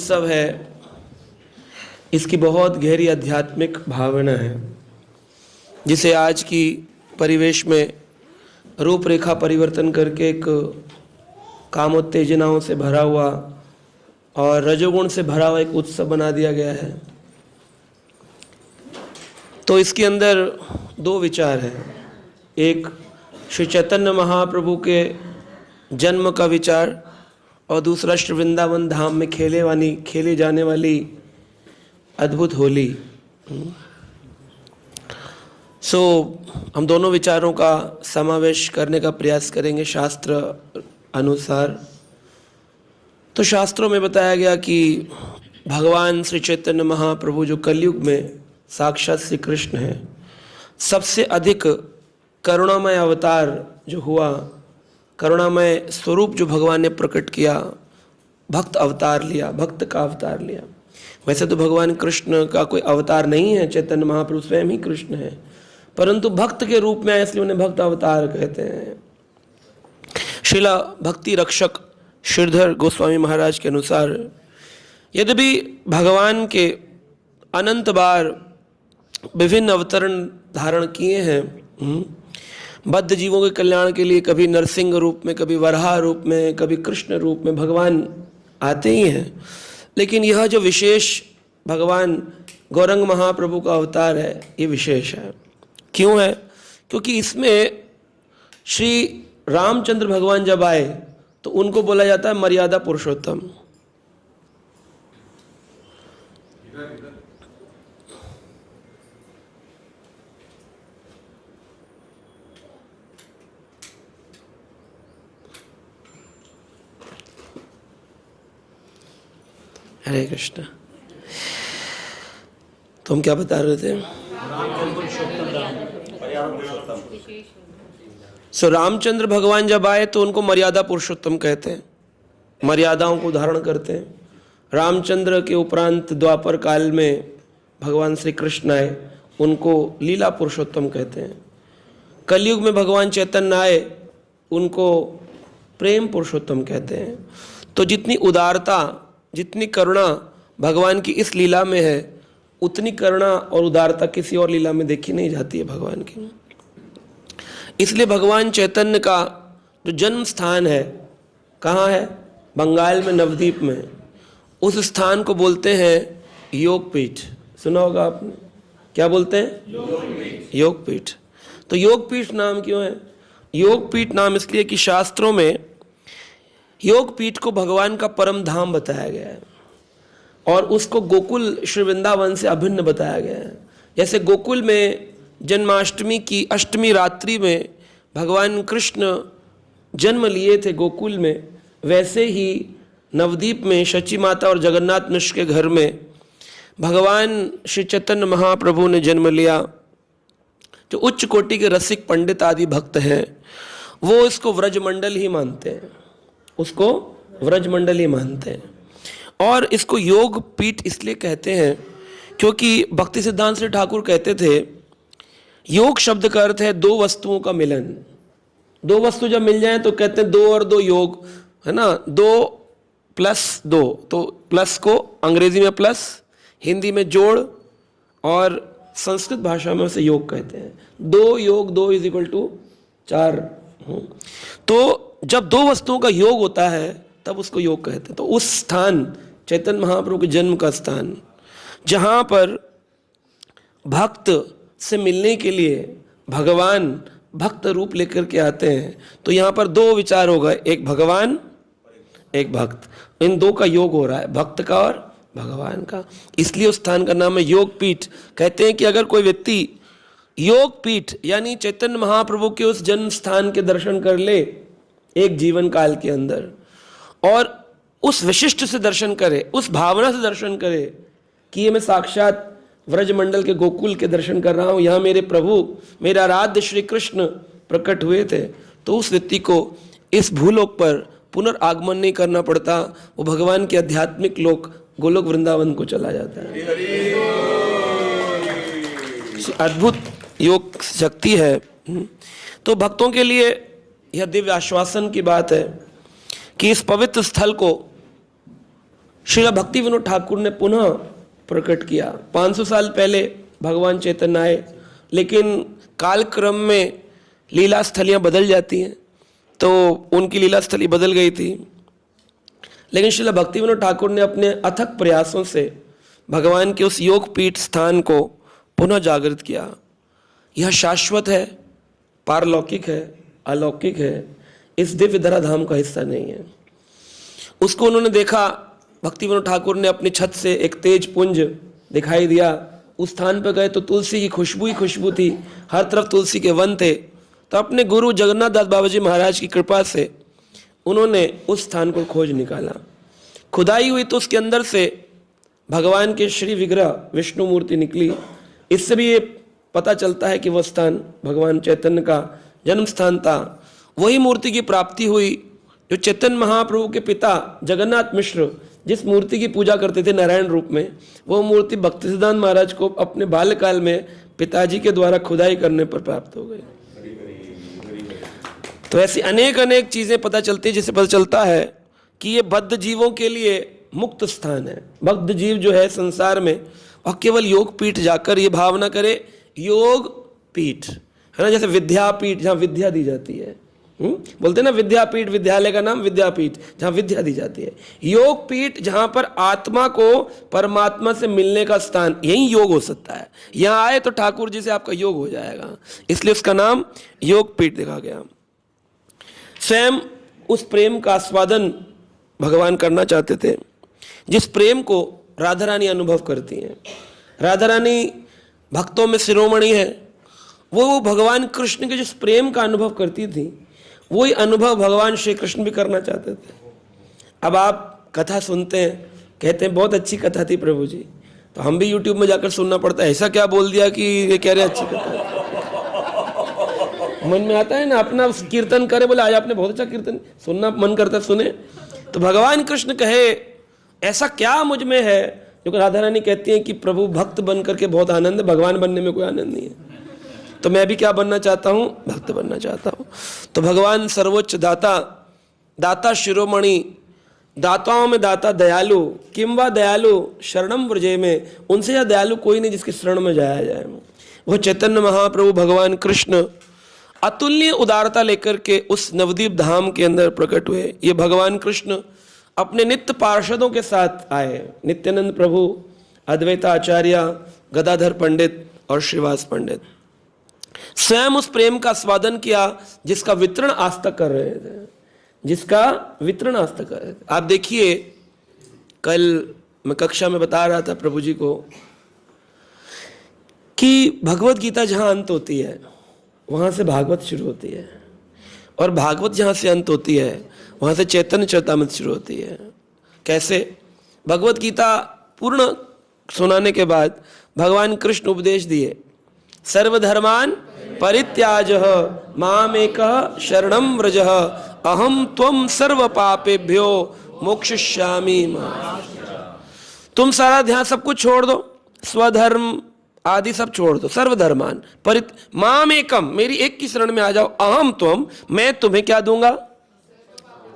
उत्सव है, इसकी बहुत गहरी आध्यात्मिक भावना है, जिसे आज की परिवेश में रूपरेखा परिवर्तन करके एक कामोत्तेजनाओं से भरा हुआ और रजोगुण से भरा हुआ एक उत्सव बना दिया गया है। तो इसके अंदर दो विचार हैं। एक श्री चैतन्य महाप्रभु के जन्म का विचार और दूसरा श्री वृंदावन धाम में खेले जाने वाली अद्भुत होली। हम दोनों विचारों का समावेश करने का प्रयास करेंगे शास्त्र अनुसार। तो शास्त्रों में बताया गया कि भगवान श्री चैतन्य महाप्रभु जो कलयुग में साक्षात श्री कृष्ण हैं, सबसे अधिक करुणामय अवतार जो हुआ, करुणामय स्वरूप जो भगवान ने प्रकट किया, भक्त अवतार लिया, भक्त का अवतार लिया। वैसे तो भगवान कृष्ण का कोई अवतार नहीं है, चैतन्य महाप्रभु स्वयं ही कृष्ण है, परंतु भक्त के रूप में इसलिए उन्हें भक्त अवतार कहते हैं। शिला भक्ति रक्षक श्रीधर गोस्वामी महाराज के अनुसार यद्यपि भगवान के अनंत बार विभिन्न अवतरण धारण किए हैं, बद्ध जीवों के कल्याण के लिए, कभी नरसिंह रूप में, कभी वराह रूप में, कभी कृष्ण रूप में भगवान आते ही हैं, लेकिन यह जो विशेष भगवान गौरंग महाप्रभु का अवतार है, ये विशेष है। क्यों है? क्योंकि इसमें श्री रामचंद्र भगवान जब आए तो उनको बोला जाता है मर्यादा पुरुषोत्तम। हरे कृष्ण। तो हम क्या बता रहे थे? रामचंद्र भगवान जब आए तो उनको मर्यादा पुरुषोत्तम कहते हैं, मर्यादाओं को धारण करते हैं। रामचंद्र के उपरांत द्वापर काल में भगवान श्री कृष्ण आए, उनको लीला पुरुषोत्तम कहते हैं। कलयुग में भगवान चैतन्य आए, उनको प्रेम पुरुषोत्तम कहते हैं। तो जितनी उदारता, जितनी करुणा भगवान की इस लीला में है, उतनी करुणा और उदारता किसी और लीला में देखी नहीं जाती है भगवान की। इसलिए भगवान चैतन्य का जो जन्म स्थान है, कहाँ है? बंगाल में, नवद्वीप में। उस स्थान को बोलते हैं योगपीठ। सुना होगा आपने, क्या बोलते हैं? योगपीठ। तो योगपीठ नाम क्यों है? योगपीठ नाम इसलिए कि शास्त्रों में योगपीठ को भगवान का परम धाम बताया गया है और उसको गोकुल श्री वृंदावन से अभिन्न बताया गया है। जैसे गोकुल में जन्माष्टमी की अष्टमी रात्रि में भगवान कृष्ण जन्म लिए थे गोकुल में, वैसे ही नवद्वीप में शची माता और जगन्नाथ मिश्र के घर में भगवान श्री चैतन्य महाप्रभु ने जन्म लिया। जो उच्च कोटि के रसिक पंडित आदि भक्त हैं, वो इसको व्रजमंडल ही मानते हैं, उसको व्रजमंडल ही मानते हैं। और इसको योग पीठ इसलिए कहते हैं क्योंकि भक्ति सिद्धांत श्री ठाकुर कहते थे, योग शब्द का अर्थ है दो वस्तुओं का मिलन। दो वस्तु जब मिल जाएं तो कहते हैं दो और दो योग, है ना? 2+2, तो प्लस को अंग्रेजी में प्लस, हिंदी में जोड़ और संस्कृत भाषा में उसे योग कहते हैं। 2 योग 2 = 4। तो जब दो वस्तुओं का योग होता है तब उसको योग कहते हैं। तो उस स्थान, चैतन्य महाप्रभु के जन्म का स्थान, जहाँ पर भक्त से मिलने के लिए भगवान भक्त रूप लेकर के आते हैं, तो यहाँ पर दो विचार हो गए, एक भगवान, एक भक्त। इन दो का योग हो रहा है, भक्त का और भगवान का। इसलिए उस स्थान का नाम है योगपीठ। कहते हैं कि अगर कोई व्यक्ति योगपीठ यानी चैतन्य महाप्रभु के उस जन्म स्थान के दर्शन कर ले एक जीवन काल के अंदर, और उस विशिष्ट से दर्शन करे, उस भावना से दर्शन करे कि ये मैं साक्षात व्रजमंडल के गोकुल के दर्शन कर रहा हूँ, यहाँ मेरे प्रभु, मेरा आराध्य श्री कृष्ण प्रकट हुए थे, तो उस व्यक्ति को इस भूलोक पर पुनर्आगमन नहीं करना पड़ता, वो भगवान के आध्यात्मिक लोक गोलोक वृंदावन को चला जाता है। अद्भुत योग शक्ति है। तो भक्तों के लिए यह दिव्य आश्वासन की बात है कि इस पवित्र स्थल को श्रीला भक्ति विनोद ठाकुर ने पुनः प्रकट किया। 500 साल पहले भगवान चैतन्य आए, लेकिन कालक्रम में लीला स्थलियाँ बदल जाती हैं, तो उनकी लीला स्थली बदल गई थी। लेकिन श्रीला भक्ति विनोद ठाकुर ने अपने अथक प्रयासों से भगवान के उस योग पीठ स्थान को पुनः जागृत किया। यह शाश्वत है, पारलौकिक है, अलौकिक है, इस दिव्य धराधाम का हिस्सा नहीं है। उसको उन्होंने देखा। भक्ति विनोद ठाकुर ने अपनी छत से एक तेज पुंज दिखाई दिया। उस स्थान पर गए तो तुलसी की खुशबू ही खुशबू थी, हर तरफ तुलसी के वन थे। तो अपने गुरु जगन्नाथ दास बाबा जी महाराज की कृपा से उन्होंने उस स्थान को खोज निकाला। खुदाई हुई तो उसके अंदर से भगवान के श्री विग्रह विष्णु मूर्ति निकली। इससे भी ये पता चलता है कि वह स्थान भगवान चैतन्य का जन्म स्थान था। वही मूर्ति की प्राप्ति हुई जो चैतन्य महाप्रभु के पिता जगन्नाथ मिश्र जिस मूर्ति की पूजा करते थे नारायण रूप में, वो मूर्ति भक्तिसिद्धांत महाराज को अपने बाल्यकाल में पिताजी के द्वारा खुदाई करने पर प्राप्त हो गई। तो ऐसी अनेक अनेक चीजें पता चलती है, जिससे पता चलता है कि ये बद्ध जीवों के लिए मुक्त स्थान है। बद्ध जीव जो है संसार में, और केवल योग पीठ जाकर ये भावना करे, योग पीठ है ना, जैसे विद्यापीठ जहाँ विद्या दी जाती है, बोलते हैं ना विद्यापीठ, विद्यालय का नाम विद्यापीठ, जहाँ विद्या दी जाती है। योग पीठ जहाँ पर आत्मा को परमात्मा से मिलने का स्थान, यही योग हो सकता है। यहाँ आए तो ठाकुर जी से आपका योग हो जाएगा, इसलिए उसका नाम योग पीठ देखा गया। स्वयं उस प्रेम का आस्वादन भगवान करना चाहते थे, जिस प्रेम को राधा रानी अनुभव करती हैं। राधा रानी भक्तों में शिरोमणि है। वो भगवान कृष्ण के जिस प्रेम का अनुभव करती थी, वही अनुभव भगवान श्री कृष्ण भी करना चाहते थे। अब आप कथा सुनते हैं, कहते हैं बहुत अच्छी कथा थी प्रभु जी, तो हम भी यूट्यूब में जाकर सुनना पड़ता है, ऐसा क्या बोल दिया कि ये कह रहे अच्छी कथा है। मन में आता है ना, अपना कीर्तन करे, बोले आज आपने बहुत अच्छा कीर्तन, सुनना मन करता सुने। तो भगवान कृष्ण कहे ऐसा क्या मुझ में है, जो राधा रानी कहती हैं कि प्रभु भक्त बन करके बहुत आनंद है, भगवान बनने में कोई आनंद नहीं है। तो मैं भी क्या बनना चाहता हूँ, भक्त बनना चाहता हूँ। तो भगवान सर्वोच्च दाता, दाता शिरोमणि, दाताओं में दाता दयालु, किंवा दयालु शरणम व्रजे में, उनसे या दयालु कोई नहीं जिसकी शरण में जाया जाए। वो चैतन्य महाप्रभु भगवान कृष्ण अतुल्य उदारता लेकर के उस नवदीप धाम के अंदर प्रकट हुए। ये भगवान कृष्ण अपने नित्य पार्षदों के साथ आए, नित्यानंद प्रभु, अद्वैता आचार्य, गदाधर पंडित और श्रीवास पंडित। स्वयं उस प्रेम का स्वादन किया जिसका वितरण आज तक कर रहे थे, जिसका वितरण आज तक कर रहे थे। आप देखिए, कल मैं कक्षा में बता रहा था प्रभु जी को कि भगवत गीता जहाँ अंत होती है वहाँ से भागवत शुरू होती है, और भागवत जहाँ से अंत होती है वहाँ से चैतन्य चरितामृत शुरू होती है। कैसे? भगवत गीता पूर्ण सुनाने के बाद भगवान कृष्ण उपदेश दिए, सर्वधर्मान परित्याजः मामेकः शरणं व्रजः अहम त्वं सर्व पापेभ्यो मोक्षयिष्यामि मा। तुम सारा ध्यान सब कुछ छोड़ दो, स्वधर्म आदि सब छोड़ दो, सर्वधर्मान परित मामेकम, मेरी एक की शरण में आ जाओ, अहम त्वं, मैं तुम्हें क्या दूंगा,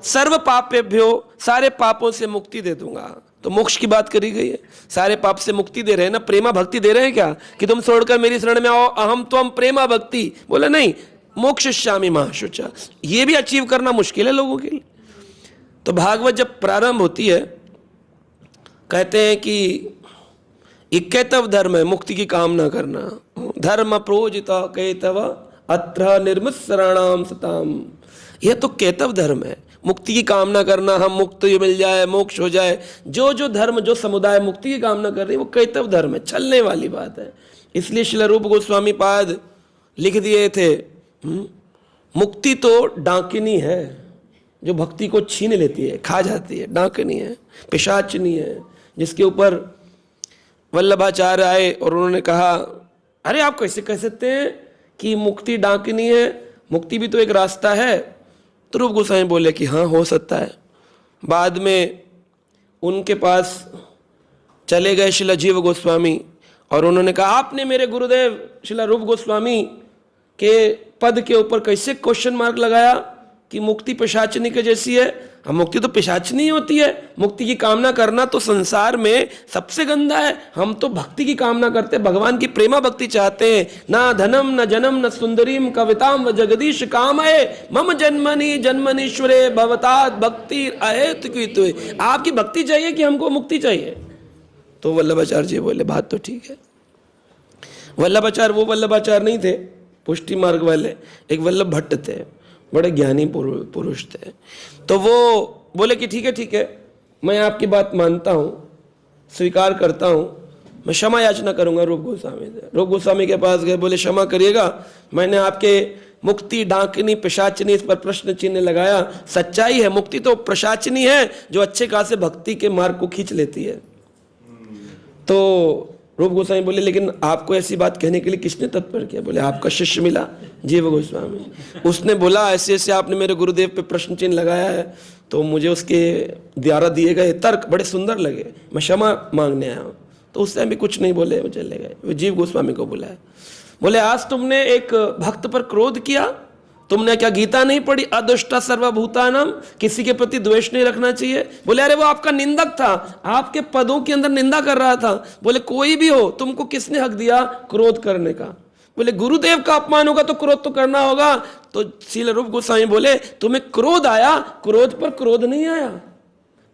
सर्व पापेभ्यो, सारे पापों से मुक्ति दे दूंगा। तो मोक्ष की बात करी गई है, सारे पाप से मुक्ति दे रहे हैं ना, प्रेमा भक्ति दे रहे हैं क्या कि तुम छोड़कर मेरी शरण में आओ, अहम त्वं प्रेमा भक्ति, बोले नहीं, मोक्षयिष्यामि मा शुचा। ये भी अचीव करना मुश्किल है लोगों के लिए। तो भागवत जब प्रारंभ होती है, कहते हैं कि ये कैतव धर्म है, मुक्ति की कामना करना। धर्म प्रोजित कैतव अत्र निर्मत्सराणाम सताम, यह तो कैतव धर्म है, मुक्ति की कामना करना, हम मुक्त मिल जाए, मोक्ष हो जाए। जो जो धर्म, जो समुदाय मुक्ति की कामना कर रही है वो कैतव धर्म है, छलने वाली बात है। इसलिए श्रील रूप गोस्वामी पाद लिख दिए थे, मुक्ति तो डाकिनी है जो भक्ति को छीन लेती है, खा जाती है, डाकिनी है, पिशाचनी है, जिसके ऊपर वल्लभाचार्य आए और उन्होंने कहा अरे आप कैसे कह सकते हैं कि मुक्ति डाकिनी है, मुक्ति भी तो एक रास्ता है। तो रूप गोस्वामी बोले कि हाँ हो सकता है। बाद में उनके पास चले गए श्रील जीव गोस्वामी और उन्होंने कहा आपने मेरे गुरुदेव श्रील रूप गोस्वामी के पद के ऊपर कैसे क्वेश्चन मार्क लगाया, कि मुक्ति पिशाचनी के जैसी है। हम मुक्ति तो पिशाचनी ही होती है। मुक्ति की कामना करना तो संसार में सबसे गंदा है। हम तो भक्ति की कामना करते हैं, भगवान की प्रेमा भक्ति चाहते हैं। ना धनम न जनम न सुंदरीम कविताम व जगदीश काम है मम जन्मनि जन्मनीश्वरे भवतात भक्ति अहेतु की तो। आपकी भक्ति चाहिए कि हमको मुक्ति चाहिए? तो वल्लभाचार्य जी बोले बात तो ठीक है। वल्लभाचार्य वो वल्लभाचार्य नहीं थे पुष्टि मार्ग वाले, एक वल्लभ भट्ट थे, बड़े ज्ञानी पुरुष थे। तो वो बोले कि ठीक है, मैं आपकी बात मानता हूँ, स्वीकार करता हूँ, मैं क्षमा याचना करूँगा रूप गोस्वामी से। रूप गोस्वामी के पास गए, बोले क्षमा करिएगा, मैंने आपके मुक्ति डाकिनी पिशाचिनी इस पर प्रश्न चिन्ह लगाया। सच्चाई है, मुक्ति तो प्रशाचिनी है जो अच्छे खासे भक्ति के मार्ग को खींच लेती है। तो रूप गोस्वामी बोले लेकिन आपको ऐसी बात कहने के लिए किसने तत्पर किया? बोले आपका शिष्य मिला जीव गोस्वामी, उसने बोला ऐसे ऐसे आपने मेरे गुरुदेव पे प्रश्न चिन्ह लगाया है, तो मुझे उसके द्वारा दिए गए तर्क बड़े सुंदर लगे, मैं क्षमा मांगने आया हूँ। तो उस टाइम भी कुछ नहीं बोले, वो चले गए। वो जीव गोस्वामी को बुलाया, बोले आज तुमने एक भक्त पर क्रोध किया, तुमने क्या गीता नहीं पढ़ी? अदुष्टा सर्वभूतानाम, किसी के प्रति द्वेष नहीं रखना चाहिए। बोले अरे वो आपका निंदक था, आपके पदों के अंदर निंदा कर रहा था। बोले कोई भी हो, तुमको किसने हक दिया क्रोध करने का? बोले गुरुदेव का अपमान होगा तो क्रोध तो करना होगा। तो श्रील रूप गोस्वामी बोले तुम्हें क्रोध आया, क्रोध पर क्रोध नहीं आया।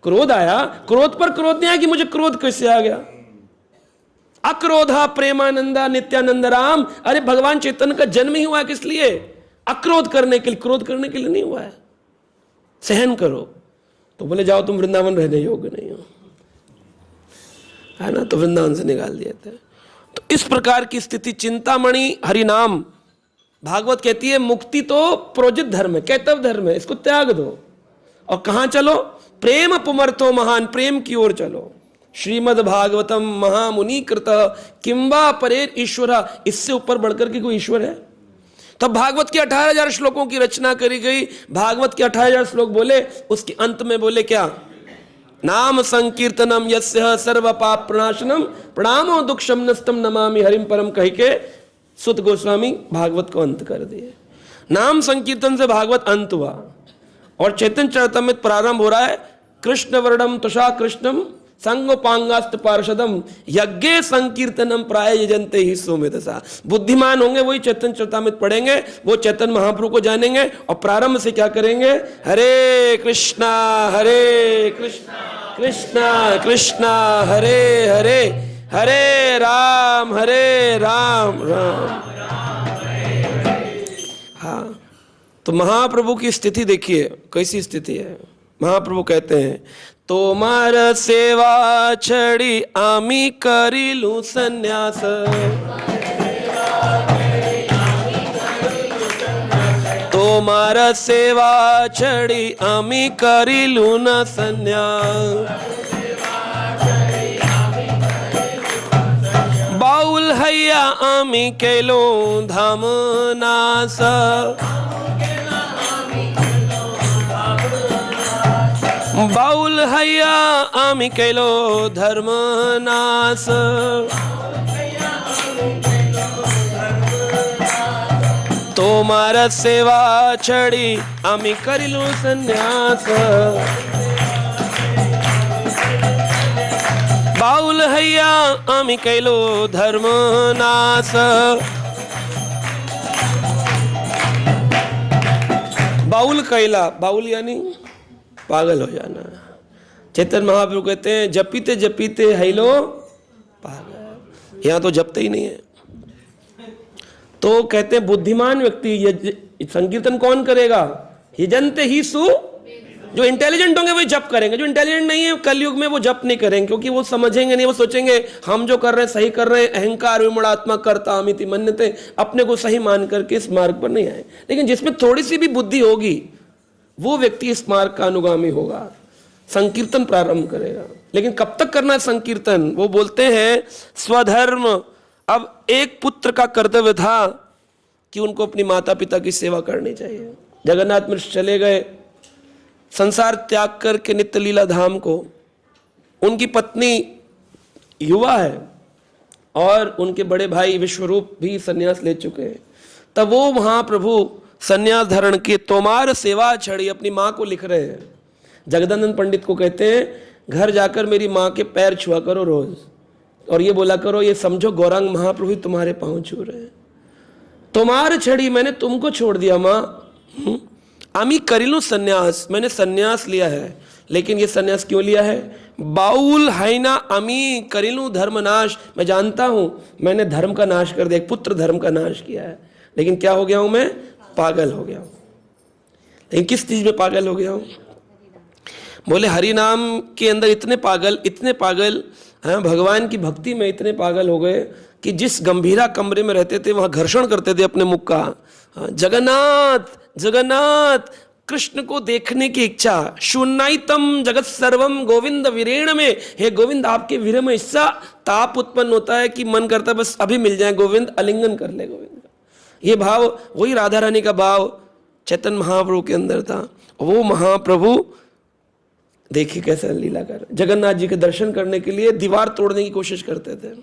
क्रोध आया, क्रोध पर क्रोध नहीं आया कि मुझे क्रोध कैसे आ गया। अक्रोधा प्रेमानंदा नित्यानंद राम, अरे भगवान चैतन्य का जन्म ही हुआ किस लिए? अक्रोध करने के लिए, क्रोध करने के लिए नहीं हुआ है। सहन करो। तो बोले जाओ तुम वृंदावन रहने योग्य नहीं हो, है ना, तो वृंदावन से निकाल दिए थे। तो इस प्रकार की स्थिति, चिंतामणि हरिनाम, भागवत कहती है मुक्ति तो प्रोजित धर्म है, कैतव धर्म है, इसको त्याग दो। और कहां चलो? प्रेम पुमर्थो महान, प्रेम की ओर चलो। श्रीमद् भागवतम महामुनि कृत किंबा परेर ईश्वरा, इससे ऊपर बढ़कर के कोई ईश्वर है? तब भागवत के 18,000 श्लोकों की रचना करी गई। भागवत के 18,000 श्लोक बोले, उसके अंत में बोले क्या? नाम संकीर्तनम यस्य सर्व पाप प्रणाशनम प्रणामो दुख शमनस्तम नमामि हरिम परम कह के सुत गोस्वामी भागवत को अंत कर दिए। नाम संकीर्तन से भागवत अंत हुआ और चैतन्य चरितमृत प्रारंभ हो रहा है। कृष्ण वर्णम तुषा कृष्णम संगोपांगास्त पार्षदम यज्ञे संकीर्तनम प्राय यजन्ते ही सोमेधसा। बुद्धिमान होंगे वही चैतन्य चरितमृत पढ़ेंगे, वो चैतन्य महाप्रभु को जानेंगे। और प्रारंभ से क्या करेंगे? हरे कृष्णा कृष्णा कृष्णा हरे हरे, हरे राम राम। हाँ, तो महाप्रभु की स्थिति देखिए कैसी स्थिति है। महाप्रभु कहते हैं तोमार सेवा छड़ी आमी करिलू संन्यास, तोमार सेवा छड़ी आमी करिलू न संन्यास। बाउल हैया आमी केलो धाम नास, बाउल हैया आमी कैलो धर्म नास। तोमार सेवा छड़ी आमी करिलो संन्यास, बाउल हैया आमी कैलो धर्म नास। बाउल कैला, बाउल यानी पागल हो जाना। चैतन्य महाप्रभु कहते हैं जपीते जपीते हैलो पागल, यहाँ तो जपते ही नहीं है। तो कहते हैं बुद्धिमान व्यक्ति संकीर्तन कौन करेगा? यजन्ते ही सु, जो इंटेलिजेंट होंगे वही जप करेंगे, जो इंटेलिजेंट नहीं है कलयुग में वो जप नहीं करेंगे, क्योंकि वो समझेंगे नहीं, वो सोचेंगे हम जो कर रहे हैं सही कर रहे हैं। अहंकार विमूढ़ात्मा कर्ता अमिति मन्यते, अपने को सही मान करके इस मार्ग पर नहीं आए। लेकिन जिसमें थोड़ी सी भी बुद्धि होगी वो व्यक्ति इस मार्ग का अनुगामी होगा, संकीर्तन प्रारंभ करेगा। लेकिन कब तक करना है संकीर्तन? वो बोलते हैं स्वधर्म। अब एक पुत्र का कर्तव्य था कि उनको अपनी माता पिता की सेवा करनी चाहिए। जगन्नाथ मिश्र चले गए संसार त्याग करके नित्य लीला धाम को। उनकी पत्नी युवा है और उनके बड़े भाई विश्वरूप भी संन्यास ले चुके हैं। तब वो महाप्रभु सन्यास धारण किए, तोमार सेवा छड़ी, अपनी माँ को लिख रहे हैं। जगदानंद पंडित को कहते हैं घर जाकर मेरी माँ के पैर छुआ करो रोज, और ये बोला करो ये समझो गौरांग महाप्रभु तुम्हारे पाँव छू रहे हैं। तोमार छड़ी, मैंने तुमको छोड़ दिया माँ। आमी करिलू सन्यास, मैंने सन्यास लिया है, लेकिन ये सन्यास क्यों लिया है? बाउल हाइना अमी करिलू धर्मनाश, मैं जानता हूं मैंने धर्म का नाश कर दिया, एक पुत्र धर्म का नाश किया है, लेकिन क्या हो गया हूं मैं? पागल हो गया हूं। लेकिन किस चीज में पागल हो गया हूं? बोले हरि नाम के अंदर इतने पागल हैं, भगवान की भक्ति में इतने पागल हो गए कि जिस गंभीरा कमरे में रहते थे वहां घर्षण करते थे अपने मुख का। जगन्नाथ जगन्नाथ, कृष्ण को देखने की इच्छा। शून्यतम जगत सर्वम गोविंद वीरेण में, हे गोविंद आपके वीर में ऐसा ताप उत्पन्न होता है कि मन करता है बस अभी मिल जाए गोविंद, आलिंगन कर ले गोविंद का। ये भाव, वही राधा रानी का भाव चैतन्य महाप्रभु के अंदर था। वो महाप्रभु देखिए कैसे लीला कर, जगन्नाथ जी के दर्शन करने के लिए दीवार तोड़ने की कोशिश करते थे।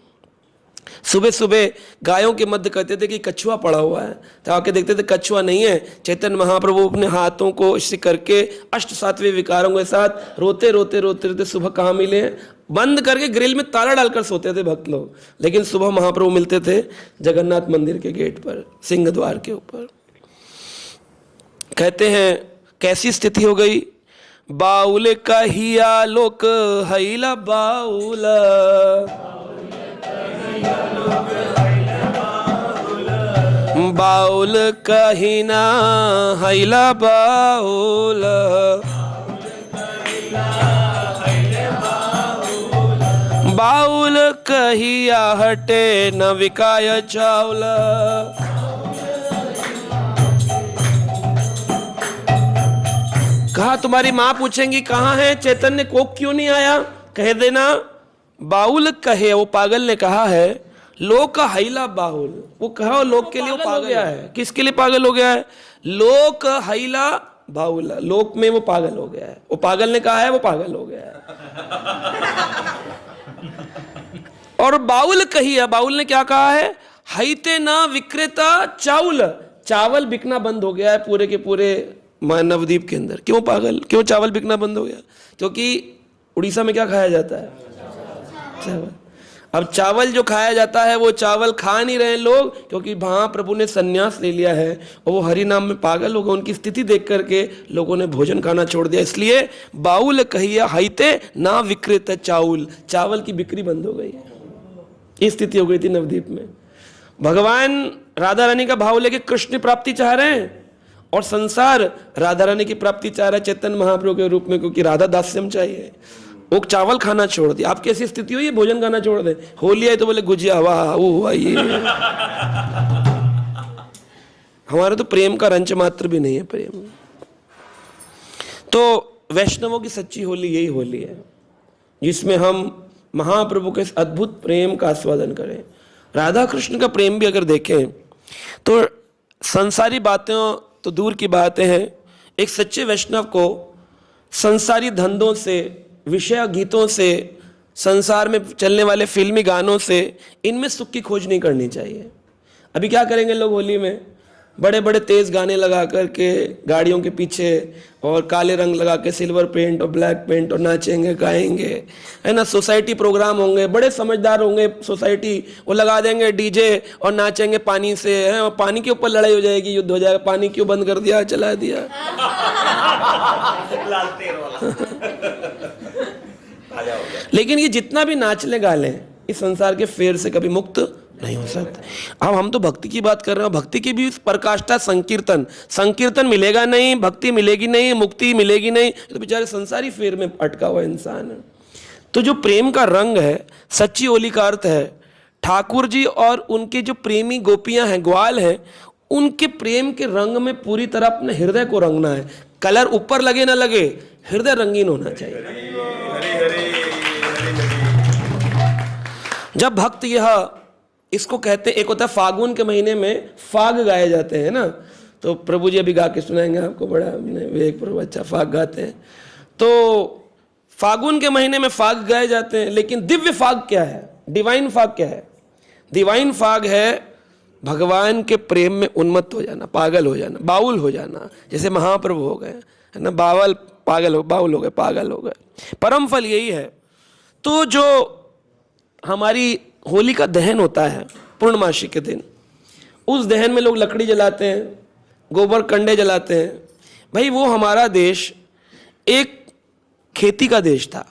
सुबह सुबह गायों के मध्य कहते थे कि कछुआ पड़ा हुआ है, तो आके देखते थे कछुआ नहीं है। चैतन्य महाप्रभु अपने हाथों को इससे करके अष्ट सातवें विकारों के साथ रोते रोते रोते रोते सुबह कहाँ मिले? बंद करके ग्रिल में ताला डालकर सोते थे भक्त लोग, लेकिन सुबह महाप्रभु मिलते थे जगन्नाथ मंदिर के गेट पर, सिंह द्वार के ऊपर। कहते हैं कैसी स्थिति हो गई? बाउल कहिया लोक हैला बाउल, बाउल कहिना हैला बाउल, बाउल कहिया हटे न विकाय चावल। कहा तुम्हारी माँ पूछेंगी कहाँ है चैतन्य, कोक क्यों नहीं आया? कह देना बाउल कहे, वो पागल ने कहा है लोक हैला बाउल, वो कहा लोक के लिए वो पागल हो गया है। किसके लिए पागल हो गया है? लोक हैला बाउल, लोक में वो पागल हो गया है। वो पागल ने कहा है, वो पागल हो गया है। और बाउल कही है, बाउल ने क्या कहा है? हैते ना विक्रेता चावल, चावल बिकना बंद हो गया है पूरे के पूरे नवद्वीप के अंदर। क्यों पागल, क्यों चावल बिकना बंद हो गया? क्योंकि उड़ीसा में क्या खाया जाता है? चावल। अब चावल जो खाया जाता है वो चावल खा नहीं रहे लोग, क्योंकि महाप्रभु ने सन्यास ले लिया है और वो हरि नाम में पागल हो गए। उनकी स्थिति देख करके लोगों ने भोजन खाना छोड़ दिया। इसलिए बाउल कहिया हैते ना विक्रेता चावल, चावल की बिक्री बंद हो गई। ये स्थिति हो गई थी नवद्वीप में। भगवान राधा रानी का भाव लेके कृष्ण प्राप्ति चाह रहे हैं और संसार राधा रानी की प्राप्ति चाह रहा है चैतन्य महाप्रभु के रूप में, क्योंकि राधा दास्यम चाहिए। वो चावल खाना छोड़ दिया। आपकी ऐसी स्थिति हुई है भोजन खाना छोड़ दे? होली आई तो बोले गुजिया, वाह वो हुआ ये। हमारा तो प्रेम का रंच मात्र भी नहीं है प्रेम। तो वैष्णवों की सच्ची होली यही होली है जिसमें हम महाप्रभु के अद्भुत प्रेम का आस्वादन करें। राधा कृष्ण का प्रेम भी अगर देखें तो संसारी बातें तो दूर की बातें हैं, एक सच्चे वैष्णव को संसारी धंधों से, विषय गीतों से, संसार में चलने वाले फिल्मी गानों से, इनमें सुख की खोज नहीं करनी चाहिए। अभी क्या करेंगे लोग होली में? बड़े बड़े तेज गाने लगा करके गाड़ियों के पीछे और काले रंग लगा के सिल्वर पेंट और ब्लैक पेंट और नाचेंगे गाएंगे, है ना। सोसाइटी प्रोग्राम होंगे, बड़े समझदार होंगे सोसाइटी, वो लगा देंगे डीजे और नाचेंगे पानी से, है, और पानी के ऊपर लड़ाई हो जाएगी, युद्ध हो जाएगा। पानी क्यों बंद कर दिया, चला दिया। लेकिन ये जितना भी नाच ले गा लें, इस संसार के फेर से कभी मुक्त नहीं हो सकते। अब हम तो भक्ति की बात कर रहे हैं, भक्ति की भी पराकाष्ठा संकीर्तन। संकीर्तन मिलेगा नहीं, भक्ति मिलेगी नहीं, मुक्ति मिलेगी नहीं, तो बेचारे संसारी फेर में अटका हुआ इंसान है। तो जो प्रेम का रंग है, सच्ची होली का अर्थ है ठाकुर जी और उनके जो प्रेमी गोपियां हैं, ग्वाल हैं, उनके प्रेम के रंग में पूरी तरह अपने हृदय को रंगना है। कलर ऊपर लगे ना लगे, हृदय रंगीन होना चाहिए। जब भक्त यह इसको कहते हैं, एक होता है फागुन के महीने में फाग गाए जाते हैं ना, तो प्रभु जी अभी गा के सुनाएंगे आपको, बड़ा हमने विवेक प्रभु अच्छा फाग गाते हैं। तो फागुन के महीने में फाग गाए जाते हैं, लेकिन दिव्य फाग क्या है? डिवाइन फाग क्या है? डिवाइन फाग है भगवान के प्रेम में उन्मत्त हो जाना, पागल हो जाना, बाउल हो जाना, जैसे महाप्रभु हो गए, है ना, बाउल हो गए, पागल हो गए। परम फल यही है। तो जो हमारी होली का दहन होता है पूर्णमासी के दिन, उस दहन में लोग लकड़ी जलाते हैं, गोबर कंडे जलाते हैं। भाई वो हमारा देश एक खेती का देश था।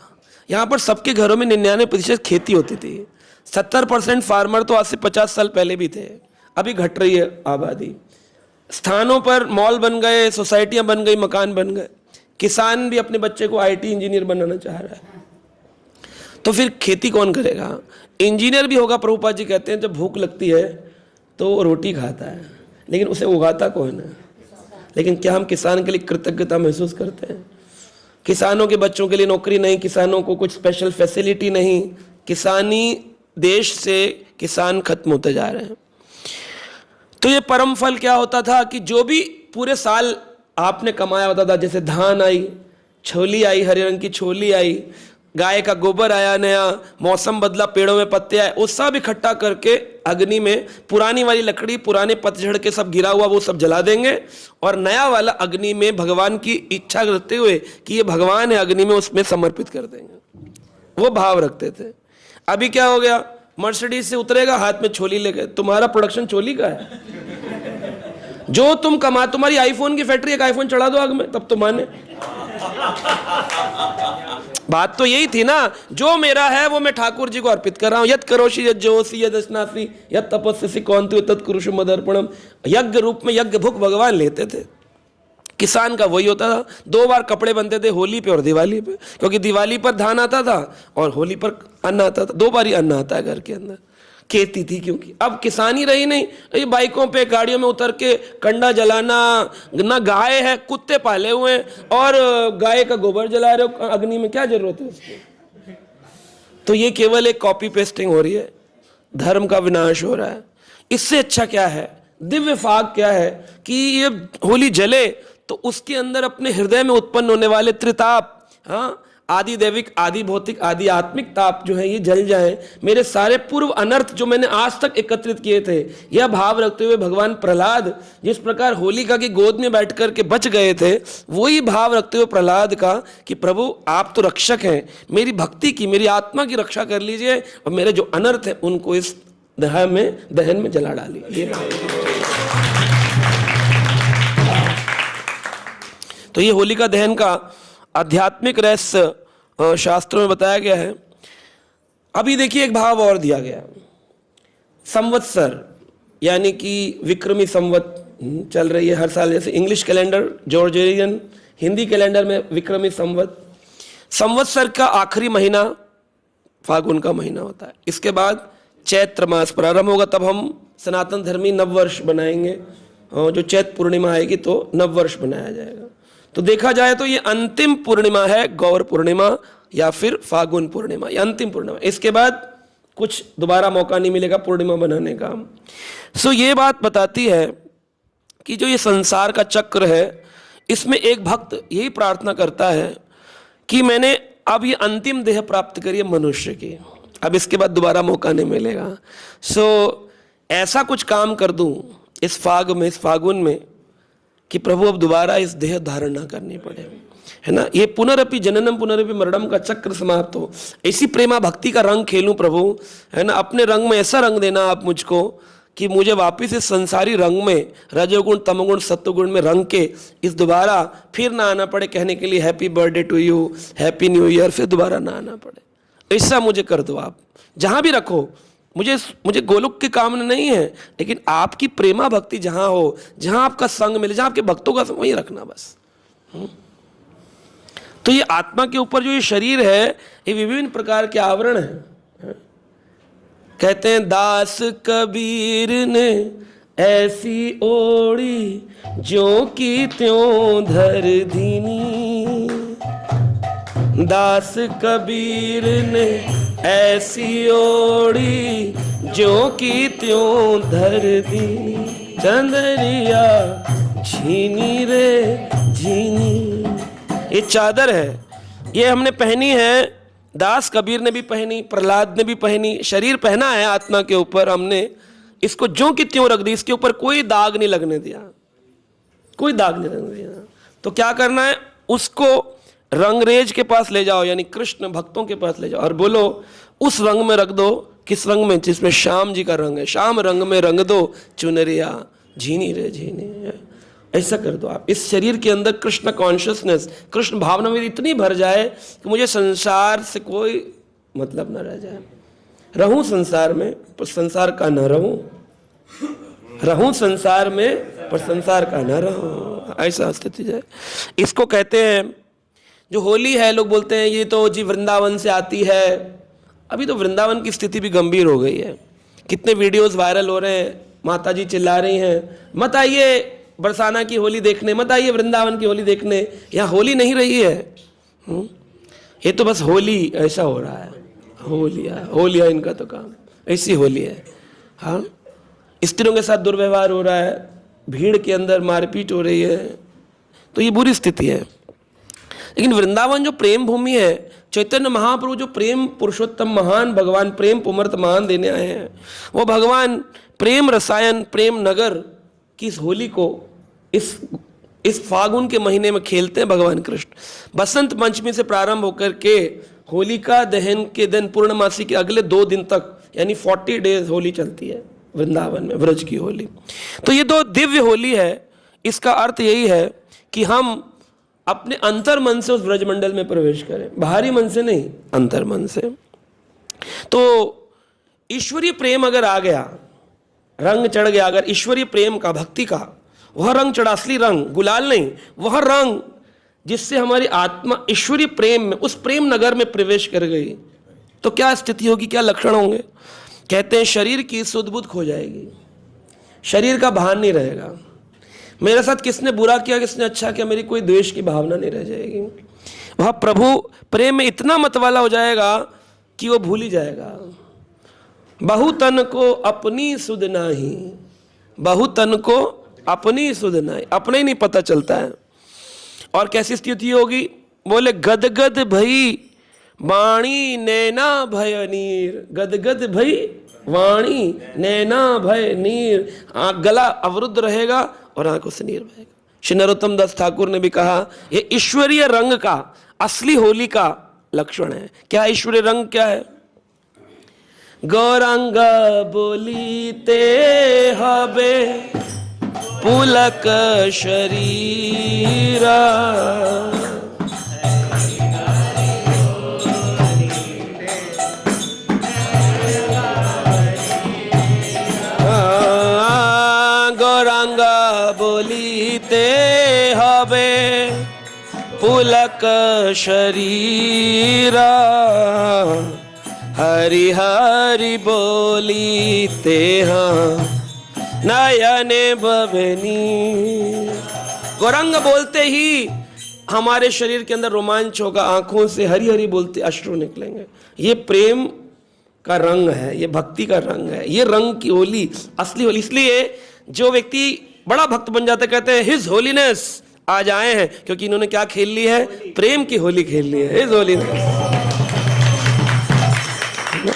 यहाँ पर सबके घरों में 99% खेती होती थी। 70% फार्मर तो आज से 50 साल पहले भी थे, अभी घट रही है आबादी। स्थानों पर मॉल बन गए, सोसाइटियाँ बन गई, मकान बन गए। किसान भी अपने बच्चे को IT इंजीनियर बनाना चाह रहा है। तो फिर खेती कौन करेगा? इंजीनियर भी होगा। प्रभुपाद जी कहते हैं जब भूख लगती है तो वो रोटी खाता है, लेकिन उसे उगाता कौन है? लेकिन क्या हम किसान के लिए कृतज्ञता महसूस करते हैं? किसानों के बच्चों के लिए नौकरी नहीं, किसानों को कुछ स्पेशल फैसिलिटी नहीं। किसानी देश से किसान खत्म होते जा रहे हैं। तो ये परम फल क्या होता था कि जो भी पूरे साल आपने कमाया होता था, जैसे धान आई, छोली आई, हरे रंग की छोली आई, गाय का गोबर आया नया, मौसम बदला, पेड़ों में पत्ते आए, वो सब इकट्ठा करके अग्नि में पुरानी वाली लकड़ी, पुराने पतझड़ के सब गिरा हुआ वो सब जला देंगे, और नया वाला अग्नि में भगवान की इच्छा करते हुए कि ये भगवान है अग्नि में, उसमें समर्पित कर देंगे। वो भाव रखते थे। अभी क्या हो गया? मर्सिडीज से उतरेगा, हाथ में छोली लेके। तुम्हारा प्रोडक्शन छोली का है। जो तुम कमा, तुम्हारी आईफोन की फैक्ट्री, एक आईफोन चढ़ा दो आग में, तब तो माने। बात तो यही थी ना, जो मेरा है वो मैं ठाकुर जी को अर्पित कर रहा हूं। यद करोषि यद जोशी यद स्नासी यद तपस्वी कौंतु तत् कुरुषु मदर्पणम। यज्ञ रूप में यज्ञ भुक भगवान लेते थे। किसान का वही होता था। 2 बार कपड़े बनते थे, होली पे और दिवाली पे, क्योंकि दिवाली पर धान आता था और होली पर अन्न आता था। 2 बार ही अन्न आता है घर के अंदर। खेती थी क्योंकि अब किसानी रही नहीं। ये बाइकों पे, गाड़ियों में उतर के कंडा जलाना, ना गाय है, कुत्ते पाले हुए हैं और गाय का गोबर जला रहे हो अग्नि में, क्या जरूरत है उसकी? तो ये केवल एक कॉपी पेस्टिंग हो रही है, धर्म का विनाश हो रहा है। इससे अच्छा क्या है? दिव्य फाग क्या है कि ये होली जले तो उसके अंदर अपने हृदय में उत्पन्न होने वाले त्रिताप, हाँ, आदि दैविक, आदि भौतिक, आदि आत्मिक ताप जो है ये जल जाए। मेरे सारे पूर्व अनर्थ जो मैंने आज तक एकत्रित किए थे, यह भाव रखते हुए भगवान प्रहलाद जिस प्रकार होलिका की गोद में बैठ करके बच गए थे, वही भाव रखते हुए प्रहलाद का कि प्रभु आप तो रक्षक हैं, मेरी भक्ति की, मेरी आत्मा की रक्षा कर लीजिए और मेरे जो अनर्थ है उनको इस दहन में जला डालिए। तो ये होलिका दहन का आध्यात्मिक रहस्य शास्त्रों में बताया गया है। अभी देखिए एक भाव और दिया गया, संवत्सर, यानी कि विक्रमी संवत चल रही है हर साल। जैसे English calendar Georgian, Hindi calendar में विक्रमी संवत। संवत्सर का आखिरी महीना फागुन का महीना होता है। इसके बाद चैत्र मास प्रारंभ होगा, तब हम सनातन धर्मी नववर्ष बनाएंगे। जो चैत्र पूर्णिमा आएगी तो नववर्ष बनाया जाएगा। तो देखा जाए तो ये अंतिम पूर्णिमा है, गौर पूर्णिमा या फिर फागुन पूर्णिमा, ये अंतिम पूर्णिमा। इसके बाद कुछ दोबारा मौका नहीं मिलेगा पूर्णिमा बनाने का। सो ये बात बताती है कि जो ये संसार का चक्र है, इसमें एक भक्त यही प्रार्थना करता है कि मैंने अब ये अंतिम देह प्राप्त करी है मनुष्य की, अब इसके बाद दोबारा मौका नहीं मिलेगा। सो ऐसा कुछ काम कर दूं इस फागुन में कि प्रभु अब दोबारा इस देह धारण ना करनी पड़े, है ना। ये पुनरपि जननम पुनरपि मरणम का चक्र समाप्त हो। ऐसी प्रेमा भक्ति का रंग खेलूं प्रभु, है ना। अपने रंग में ऐसा रंग देना आप मुझको कि मुझे वापस इस संसारी रंग में, रजोगुण तमोगुण सत्वगुण में रंग के इस दोबारा फिर ना आना पड़े कहने के लिए happy birthday to you, happy new year, फिर दोबारा ना आना पड़े। ऐसा मुझे कर दो आप, जहाँ भी रखो। मुझे गोलोक की कामना नहीं है, लेकिन आपकी प्रेमा भक्ति जहाँ हो, जहाँ आपका संग मिले, जहाँ आपके भक्तों का संग, वहीं रखना बस। तो ये आत्मा के ऊपर जो ये शरीर है, ये विभिन्न प्रकार के आवरण हैं। कहते हैं दास कबीर ने ऐसी ओढ़ी जो की त्यों धर दीनी, दास कबीर ने ऐसी ओढ़ी जो की त्यों धर दीनी, चंदरिया झीनी रे झीनी। ये चादर है, ये हमने पहनी है, दास कबीर ने भी पहनी, प्रहलाद ने भी पहनी, शरीर पहना है आत्मा के ऊपर हमने, इसको ज्यों की त्यों रख दी, इसके ऊपर कोई दाग नहीं लगने दिया, कोई दाग नहीं लगने दिया। तो क्या करना है, उसको रंगरेज के पास ले जाओ, यानी कृष्ण भक्तों के पास ले जाओ और बोलो उस रंग में रख दो। किस रंग में? जिसमें श्याम जी का रंग है। श्याम रंग में रंग दो चुनरिया झीनी रे झीनी। ऐसा कर दो आप। इस शरीर के अंदर कृष्ण कॉन्शियसनेस, कृष्ण भावना में इतनी भर जाए कि मुझे संसार से कोई मतलब न रह जाए। रहूं संसार में पर संसार का न रहूं, रहूं संसार में पर संसार का न रहूं, ऐसा स्थिति जाए। इसको कहते हैं, जो होली है लोग बोलते हैं ये तो जी वृंदावन से आती है। अभी तो वृंदावन की स्थिति भी गंभीर हो गई है। कितने वीडियोस वायरल हो रहे हैं, माता जी चिल्ला रही हैं मत आइए बरसाना की होली देखने, मत आइए वृंदावन की होली देखने, यहाँ होली नहीं रही है। ये तो बस होली ऐसा हो रहा है, होलिया इनका तो काम, ऐसी होली है। हाँ, स्त्रियों के साथ दुर्व्यवहार हो रहा है, भीड़ के अंदर मारपीट हो रही है, तो ये बुरी स्थिति है। लेकिन वृंदावन जो प्रेम भूमि है, चैतन्य महाप्रभु जो प्रेम पुरुषोत्तम महान भगवान प्रेम पुमर्त महान देने आए हैं, वो भगवान प्रेम रसायन प्रेम नगर की इस होली को इस फागुन के महीने में खेलते हैं भगवान कृष्ण। बसंत पंचमी से प्रारंभ होकर के होलिका दहन के दिन पूर्णमासी के अगले 2 दिन तक, यानी 40 डेज होली चलती है वृंदावन में, व्रज की होली। तो ये 2 दिव्य होली है। इसका अर्थ यही है कि हम अपने अंतर मन से उस ब्रजमंडल में प्रवेश करें, बाहरी मन से नहीं, अंतर मन से। तो ईश्वरीय प्रेम अगर आ गया, रंग चढ़ गया, अगर ईश्वरीय प्रेम का, भक्ति का वह रंग चढ़ा, असली रंग, गुलाल नहीं, वह रंग जिससे हमारी आत्मा ईश्वरीय प्रेम में, उस प्रेम नगर में प्रवेश कर गई, तो क्या स्थिति होगी, क्या लक्षण होंगे? कहते हैं शरीर की सुध बुध खो जाएगी, शरीर का भान नहीं रहेगा, मेरे साथ किसने बुरा किया किसने अच्छा किया, मेरी कोई द्वेष की भावना नहीं रह जाएगी। वह प्रभु प्रेम में इतना मतवाला हो जाएगा कि वो भूल ही जाएगा। बहु तन को अपनी सुध नाही, बहु तन को अपनी सुध नाही, अपने ही नहीं पता चलता है। और कैसी स्थिति होगी? बोले गदगद भई वाणी नैना भय नीर, गदगद भई वाणी नैना भय नीर, गला अवरुद्ध रहेगा और आंखों से नीर बहेगा। श्री नरोत्तम दास ठाकुर ने भी कहा यह ईश्वरीय रंग का, असली होली का लक्षण है। क्या ईश्वरीय रंग क्या है? गौरांग बोलीते हबे पुलक शरीरा, गौरांग बोलीते हबे पुलक शरीरा, हरि हरि बोलीते हाँ नयने भवनी। गौरांग बोलते ही हमारे शरीर के अंदर रोमांच होगा, आंखों से हरि हरि बोलते अश्रु निकलेंगे। ये प्रेम का रंग है, ये भक्ति का रंग है, ये रंग की होली, असली होली। इसलिए जो व्यक्ति बड़ा भक्त बन जाते कहते हैं हिज होलीनेस आज आए हैं, क्योंकि इन्होंने क्या खेल ली है? प्रेम की होली खेल ली है। हिज होलीनेस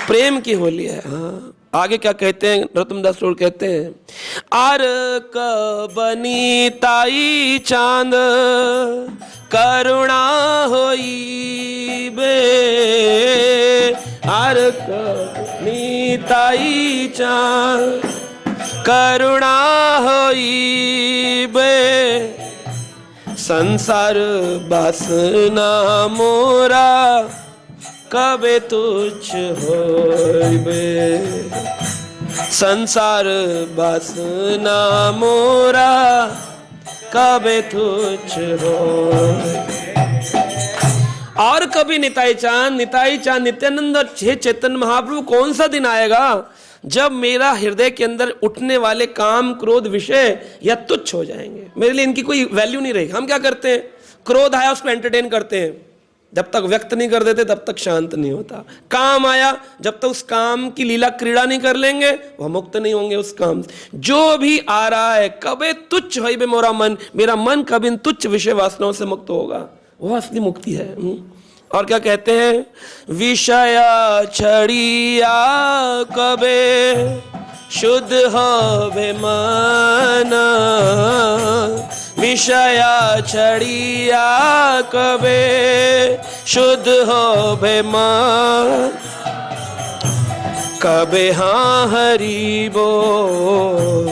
प्रेम की होली है। हाँ, आगे क्या कहते हैं? नरोत्तम दास ठाकुर कहते हैं आर बनी ताई चांद करुणा होई बे, आर बनी ताई चांद करुणा होई बे, संसार बासना मोरा कबे तुच्छ होइबे, संसार बासना मोरा कबे तुच्छ होइबे। और कभी निताई चांद नित्यानंद हे चैतन्य महाप्रभु, कौन सा दिन आएगा जब मेरा हृदय के अंदर उठने वाले काम क्रोध विषय या तुच्छ हो जाएंगे, मेरे लिए इनकी कोई वैल्यू नहीं रहेगी। हम क्या करते हैं? क्रोध आया उसको एंटरटेन करते हैं, जब तक व्यक्त नहीं कर देते तब तक शांत नहीं होता। काम आया, जब तक उस काम की लीला क्रीड़ा नहीं कर लेंगे वह मुक्त नहीं होंगे उस काम से। जो भी आ रहा है कबे तुच्छ होई बे मोरा मन, मेरा मन कभी इन तुच्छ विषय वासनाओं से मुक्त होगा, वह असली मुक्ति है। और क्या कहते हैं? विषय छड़िया कबे शुद्ध होवे मन, विषया छड़िया कबे शुद्ध होवे मन, कबे हाँ हरि बोल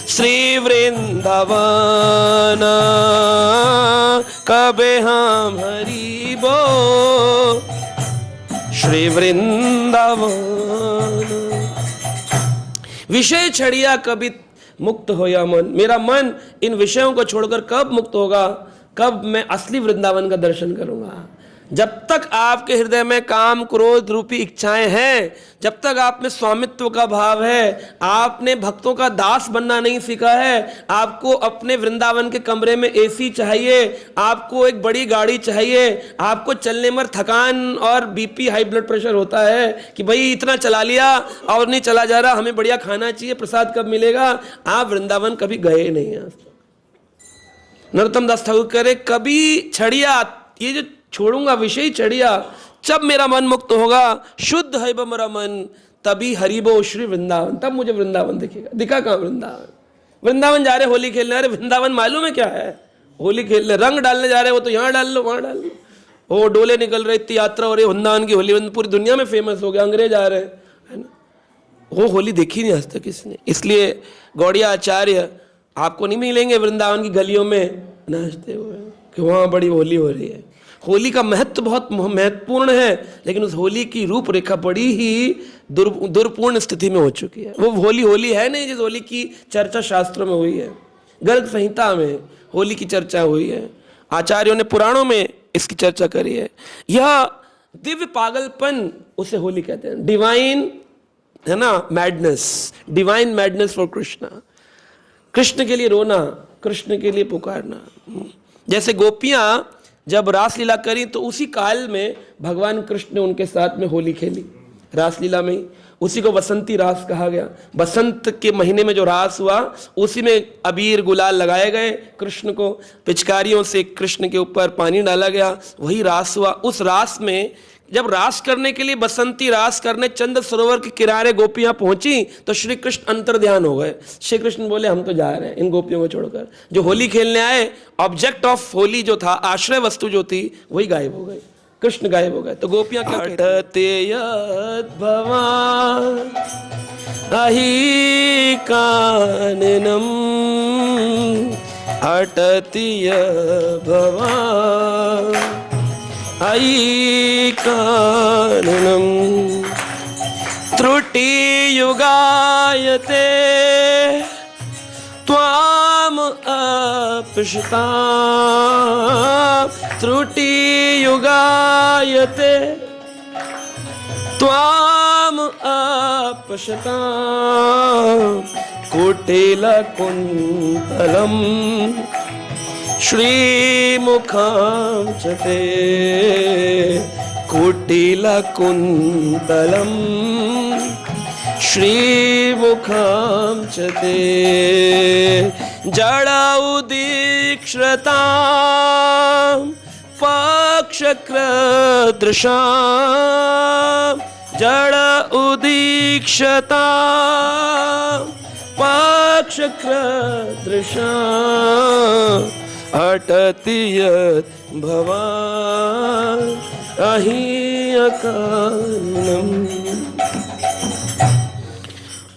श्री वृंदावन, कबे हम हरि बोल श्री वृंदावन। विषय छड़िया कभी मुक्त होया मन, मेरा मन इन विषयों को छोड़कर कब मुक्त होगा, कब मैं असली वृंदावन का दर्शन करूंगा। जब तक आपके हृदय में काम क्रोध रूपी इच्छाएं हैं, जब तक आप में स्वामित्व का भाव है, आपने भक्तों का दास बनना नहीं सीखा है, आपको अपने वृंदावन के कमरे में एसी चाहिए, आपको एक बड़ी गाड़ी चाहिए, आपको चलने में थकान और बीपी हाई ब्लड प्रेशर होता है कि भाई इतना चला लिया और नहीं चला जा रहा, हमें बढ़िया खाना चाहिए, प्रसाद कब मिलेगा, आप वृंदावन कभी गए नहीं हैं। नरोत्तम दास ठाकुर कह रहे कभी छड़िया, ये जो छोड़ूंगा विषय छड़िया, जब मेरा मन मुक्त होगा, शुद्ध है मेरा मन, तभी हरिबो श्री वृंदावन, तब मुझे वृंदावन दिखेगा। दिखा कहाँ वृंदावन? वृंदावन जा रहे होली खेलने, अरे वृंदावन मालूम है क्या है? होली खेलने, रंग डालने जा रहे हो तो यहाँ डाल लो वहाँ डाल लो, वो डोले निकल रहे, इतनी यात्रा हो रही वृंदावन की, होली पूरी दुनिया में फेमस हो गया, अंग्रेज आ रहे हैं, है ना। वो होली देखी नहीं आज तक किसने। इसलिए गौड़िया आचार्य आपको नहीं मिलेंगे वृंदावन की गलियों में नाचते हुए कि वहाँ बड़ी होली हो रही है। होली का महत्व बहुत महत्वपूर्ण है, लेकिन उस होली की रूपरेखा बड़ी ही दुर्पूर्ण स्थिति में हो चुकी है। वो होली होली है नहीं जिस होली की चर्चा शास्त्रों में हुई है। गर्ग संहिता में होली की चर्चा हुई है, आचार्यों ने पुराणों में इसकी चर्चा करी है। यह दिव्य पागलपन उसे होली कहते हैं, डिवाइन, है ना, madness, divine madness for Krishna. Krishna के लिए रोना, कृष्ण के लिए पुकारना। जैसे गोपियां जब रासलीला करी तो उसी काल में भगवान कृष्ण ने उनके साथ में होली खेली, रासलीला में ही। उसी को बसंती रास कहा गया। बसंत के महीने में जो रास हुआ, उसी में अबीर गुलाल लगाए गए, कृष्ण को पिचकारियों से कृष्ण के ऊपर पानी डाला गया, वही रास हुआ। उस रास में जब रास करने के लिए, बसंती रास करने चंद्र सरोवर के किनारे गोपियां पहुंची तो श्री कृष्ण अंतर्ध्यान हो गए। श्री कृष्ण बोले हम तो जा रहे हैं इन गोपियों को छोड़कर। जो होली खेलने आए, ऑब्जेक्ट ऑफ होली जो था, आश्रय वस्तु जो थी, वही गायब हो गई, कृष्ण गायब हो गए। तो गोपियां क्या कहते, भवान अहि काननम अटतिय भवान अयि काननम त्रुटि युगायते त्वाम अपश्यताम, त्रुटि युगायते त्वाम अपश्यताम, कुटिलकुन्तलम श्रीमुखं च ते, कुटिलकुन्तलं श्रीमुखं च ते, जड़ उदीक्ष्यतां पक्षक्रदृशां, जड़ उदीक्ष्यतां पक्षक्रदृशां, अटति यत् भवान अहि काननम।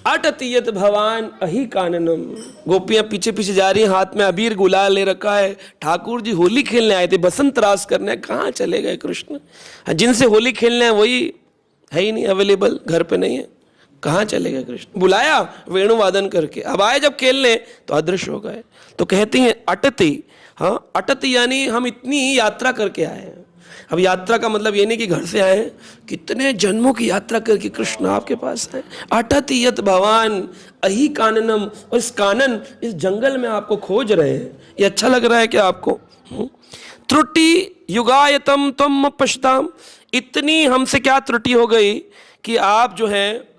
अटति यत् भवान अहि काननम। गोपियां पीछे पीछे जा रही हैं, हाथ में अबीर गुलाल ले रखा है। ठाकुर जी होली खेलने आए थे, बसंत रास करने, कहाँ चले गए कृष्ण? जिनसे होली खेलने है वही है ही नहीं अवेलेबल, घर पे नहीं है, कहाँ चले गए कृष्ण? बुलाया वेणु वादन करके, अब आए जब खेलने तो अदृश्य हो गए। तो कहती हैं अटति, हाँ अटति यानी हम इतनी यात्रा करके आए हैं। अब यात्रा का मतलब ये नहीं कि घर से आए हैं, कितने जन्मों की यात्रा करके कृष्ण आपके पास है। अटति यत् भवान अहि काननम, और इस कानन, इस जंगल में आपको खोज रहे हैं। ये अच्छा लग रहा है क्या आपको? त्रुटि युगायतम त्वम पश्यताम, इतनी हमसे क्या त्रुटि हो गई कि आप जो है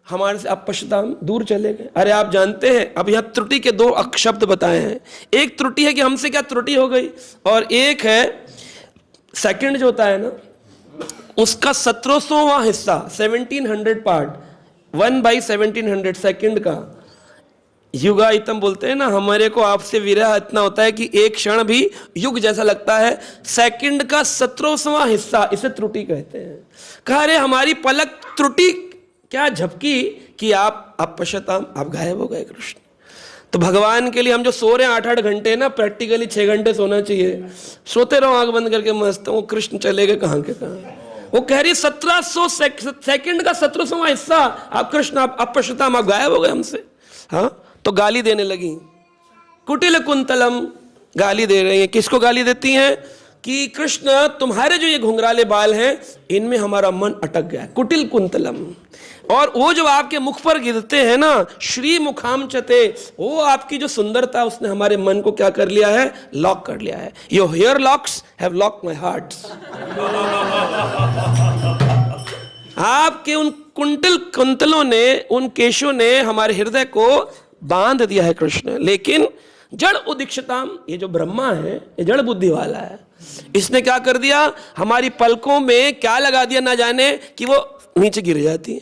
हमारे से अपश्यताम, दूर चले गए। अरे आप जानते हैं, अब यहाँ त्रुटि के दो शब्द बताए हैं। एक त्रुटि है कि हमसे क्या त्रुटि हो गई, और एक है सेकंड जो होता है ना, उसका 1700वां हिस्सा, 1700 पार्ट, 1/1700 सेकंड का युगाइतम बोलते हैं ना, हमारे को आपसे विरह इतना होता है कि एक क्षण भी युग जैसा लगता है। सेकंड का 17वां हिस्सा, इसे त्रुटि कहते हैं। कहा रे हमारी पलक त्रुटि क्या झपकी कि आप अपश्यताम, आप गायब हो गए कृष्ण। तो भगवान के लिए हम जो सो रहे हैं 8-8 घंटे ना, प्रैक्टिकली 6 घंटे सोना चाहिए। सोते रहो आंख बंद करके मस्त, वो कृष्ण चले गए कहाँ के कहाँ। वो कह रही 1700 सेकंड का 17वां हिस्सा आप कृष्ण, आप अपश्यताम, आप गायब हो गए हमसे। हाँ, तो गाली देने लगी। कुटिल कुंतलम, गाली दे रही हैं। किसको गाली देती हैं? कि कृष्ण तुम्हारे जो ये घुंघराले बाल हैं इनमें हमारा मन अटक गया है, कुटिल कुंतलम। और वो जो आपके मुख पर गिरते हैं ना, श्री मुखाम चते, वो आपकी जो सुंदरता उसने हमारे मन को क्या कर लिया है? लॉक कर लिया है। Your hair locks have locked my heart. आपके उन कुंटल कुंतलों ने, उन केशों ने हमारे हृदय को बांध दिया है कृष्ण। लेकिन जड़ उदीक्षताम, ये जो ब्रह्मा है ये जड़ बुद्धि वाला है, इसने क्या कर दिया? हमारी पलकों में क्या लगा दिया ना जाने कि वो नीचे गिर जाती है।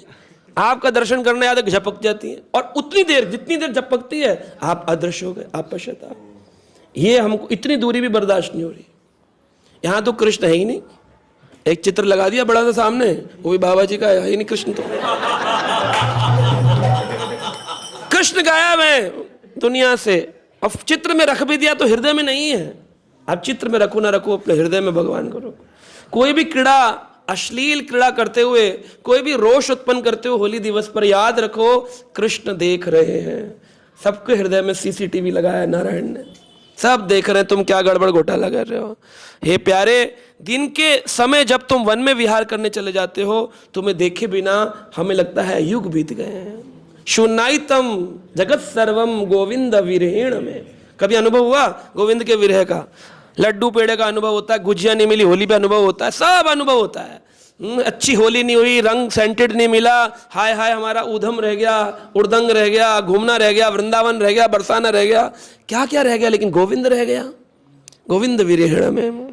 आपका दर्शन करने आते झपक जाती है, और उतनी देर जितनी देर झपकती है आप अदृश्य हो गए, आप पश्चाताप। ये हमको इतनी दूरी भी बर्दाश्त नहीं हो रही। यहां तो कृष्ण है ही नहीं। एक चित्र लगा दिया बड़ा सा सामने, वो भी बाबा जी का है ही नहीं कृष्ण। तो कृष्ण गायब है दुनिया से, अब चित्र में रख भी दिया तो हृदय में नहीं है। आप चित्र में रखो ना रखो, अपने हृदय में भगवान को रखो। कोई भी क्रीड़ा, अश्लील क्रीड़ा करते हुए, कोई भी रोष उत्पन्न करते हुए होली दिवस पर याद रखो कृष्ण देख रहे हैं। सबके हृदय में सीसीटीवी लगाया है नारायण ने, सब देख रहे हैं तुम क्या गड़बड़ घोटाला कर रहे हो। हे प्यारे, दिन के समय जब तुम वन में विहार करने चले जाते हो, तुम्हें देखे बिना हमें लगता है युग बीत गए हैं। शून्यायतम जगत सर्वम गोविंद विरहेण में। कभी अनुभव हुआ गोविंद के विरह का? लड्डू पेड़े का अनुभव होता है, गुजिया नहीं मिली होली पे अनुभव होता है, सब अनुभव होता है। अच्छी होली नहीं हुई, रंग सेंटेड नहीं मिला, हाय हाय हमारा ऊधम रह गया, उड़दंग रह गया, घूमना रह गया, वृंदावन रह गया, बरसाना रह गया, क्या क्या रह गया, लेकिन गोविंद रह गया। गोविंद विरहेण में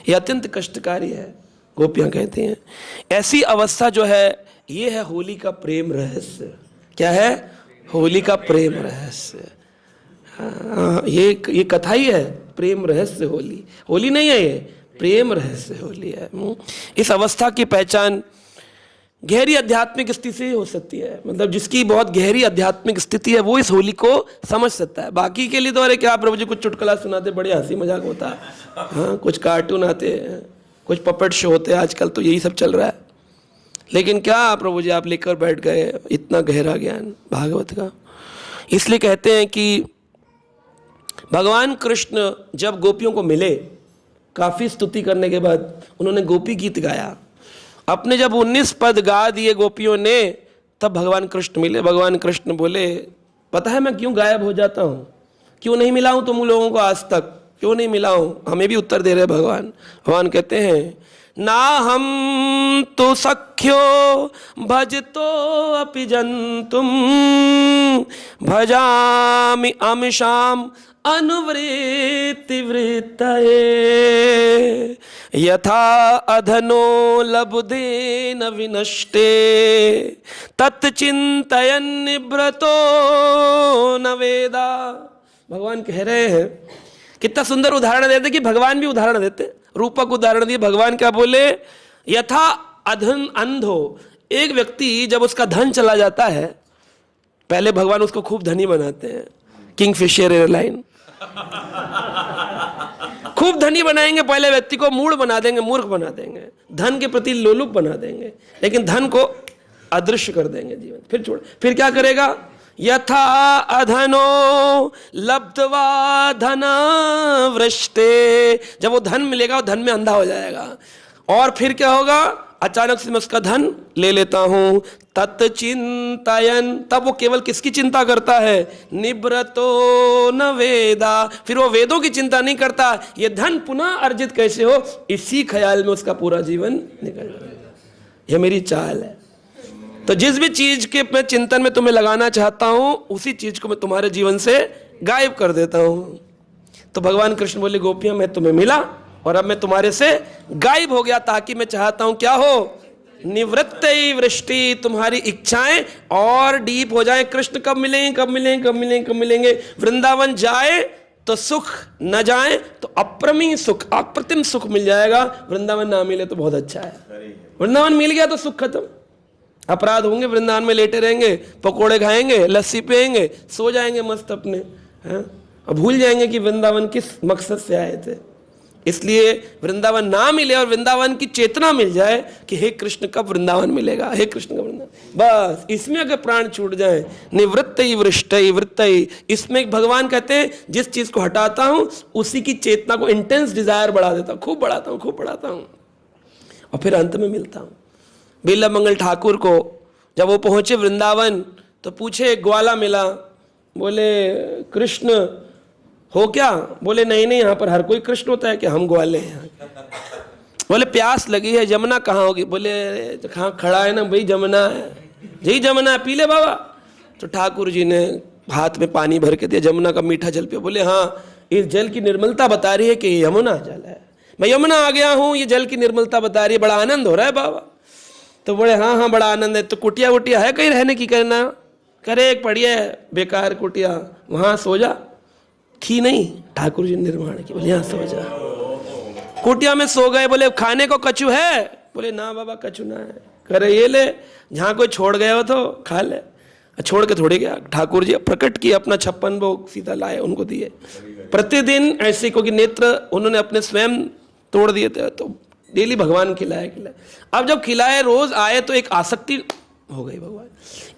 यह अत्यंत कष्टकारी है, गोपियां कहती हैं। ऐसी अवस्था जो है, ये है होली का प्रेम रहस्य। क्या है? होली का प्रेम रहस्य। ये कथा ही है, प्रेम रहस्य होली। होली नहीं है, ये प्रेम रहस्य होली है। इस अवस्था की पहचान गहरी आध्यात्मिक स्थिति से हो सकती है। मतलब जिसकी बहुत गहरी आध्यात्मिक स्थिति है वो इस होली को समझ सकता है। बाकी के लिए तो अरे क्या प्रभु जी कुछ चुटकुला सुनाते, बड़े हंसी मजाक होता है, हाँ कुछ कार्टून आते हैं, कुछ पपेट शो होते हैं, आजकल तो यही सब चल रहा है। लेकिन क्या प्रभु जी आप लेकर बैठ गए इतना गहरा ज्ञान भागवत का। इसलिए कहते हैं कि भगवान कृष्ण जब गोपियों को मिले, काफी स्तुति करने के बाद उन्होंने गोपी गीत गाया। अपने जब 19 पद गा दिए गोपियों ने, तब भगवान कृष्ण मिले। भगवान कृष्ण बोले, पता है मैं क्यों गायब हो जाता हूँ, क्यों नहीं मिला हूँ तुम लोगों को आज तक, क्यों नहीं मिला हूँ? हमें भी उत्तर दे रहे भगवान। भगवान कहते हैं, ना हम तो सख्यो भजतो अपि जंतुम भजामि अमिषाम अनुवृत्ति वृत्तये यथा अधनो लबुधेन विनष्टे तत्चिंतयन् निभृतो न वेदा। भगवान कह रहे हैं, कितना सुंदर उदाहरण देते कि भगवान भी उदाहरण देते, रूपक उदाहरण दिए। भगवान क्या बोले? यथा अधन अंधो, एक व्यक्ति जब उसका धन चला जाता है, पहले भगवान उसको खूब धनी बनाते हैं, किंगफिशर एयरलाइन खूब धनी बनाएंगे, पहले व्यक्ति को मूढ़ बना देंगे, मूर्ख बना देंगे, धन के प्रति लोलुप बना देंगे, लेकिन धन को अदृश्य कर देंगे जीवन। फिर छोड़, फिर क्या करेगा? यथा अधनो लब्ध्वा धन वृष्टे, जब वो धन मिलेगा वो धन में अंधा हो जाएगा। और फिर क्या होगा? अचानक से मैं उसका धन ले लेता हूं। तत्चिंतयन, तब वो केवल किसकी चिंता करता है? निब्रतो न वेदा, फिर वो वेदों की चिंता नहीं करता, ये धन पुनः अर्जित कैसे हो, इसी ख्याल में उसका पूरा जीवन निकल जाएगा। यह मेरी चाल है। तो जिस भी चीज के मैं चिंतन में तुम्हें लगाना चाहता हूं, उसी चीज को मैं तुम्हारे जीवन से गायब कर देता हूं। तो भगवान कृष्ण बोले, गोपियां मैं तुम्हें मिला और अब मैं तुम्हारे से गायब हो गया, ताकि मैं चाहता हूं क्या हो? निवृत्तै वृष्टि, तुम्हारी इच्छाएं और डीप हो जाएं। कृष्ण कब मिलेंगे, कब मिलेंगे, कब मिलेंगे, कब मिलेंगे। वृंदावन जाए तो सुख, न जाए तो अप्रमेय सुख, अप्रतिम सुख मिल जाएगा। वृंदावन ना मिले तो बहुत अच्छा है। वृंदावन मिल गया तो सुख खत्म। अपराध होंगे, वृंदावन में लेटे रहेंगे, पकोड़े खाएंगे, लस्सी पिएंगे, सो जाएंगे मस्त अपने, हैं, और भूल जाएंगे कि वृंदावन किस मकसद से आए थे। इसलिए वृंदावन ना मिले और वृंदावन की चेतना मिल जाए कि हे कृष्ण कब वृंदावन मिलेगा, हे कृष्ण कब वृंदावन, बस इसमें अगर प्राण छूट जाए, निवृत्तै वृष्टै वृत्तै, इसमें भगवान कहते हैं जिस चीज को हटाता हूं उसी की चेतना को इंटेंस डिजायर बढ़ा देता हूं, खूब बढ़ाता हूं, खूब बढ़ाता हूं, और फिर अंत में मिलता हूं। बिल्लभ मंगल ठाकुर को जब वो पहुंचे वृंदावन तो पूछे, ग्वाला मिला, बोले कृष्ण हो क्या? बोले नहीं नहीं, यहाँ पर हर कोई कृष्ण होता है कि हम ग्वाले हैं यहाँ। बोले प्यास लगी है, जमुना कहाँ होगी? बोले कहाँ खड़ा है ना भाई, जमुना है, यही जमुना है, पी ले बाबा। तो ठाकुर जी ने हाथ में पानी भर के दिया, जमुना का मीठा जल पिया। बोले हाँ, इस जल की निर्मलता बता रही है कि यमुना जल है, मैं यमुना आ गया हूँ, ये जल की निर्मलता बता रही है, बड़ा आनंद हो रहा है बाबा। तो बोले हाँ हाँ बड़ा आनंद है। तो कुटिया वुटिया है कहीं रहने की? करना करे एक पढ़िए बेकार कुटिया, वहाँ सो जा। थी नहीं, ठाकुर जी ने निर्माण की, बोले यहाँ सो जा। कुटिया में सो गए। बोले खाने को कछु है? बोले ना बाबा कछु ना है। करे ये ले, जहाँ कोई छोड़ गया हो तो खा ले। छोड़ के थोड़े गया, ठाकुर जी प्रकट किए अपना 56 भोग सीधा लाए, उनको दिए प्रतिदिन ऐसे, क्योंकि नेत्र उन्होंने अपने स्वयं तोड़ दिए थे, तो डेली भगवान खिलाए। अब जब खिलाए, रोज आए तो एक आसक्ति हो गई भगवान।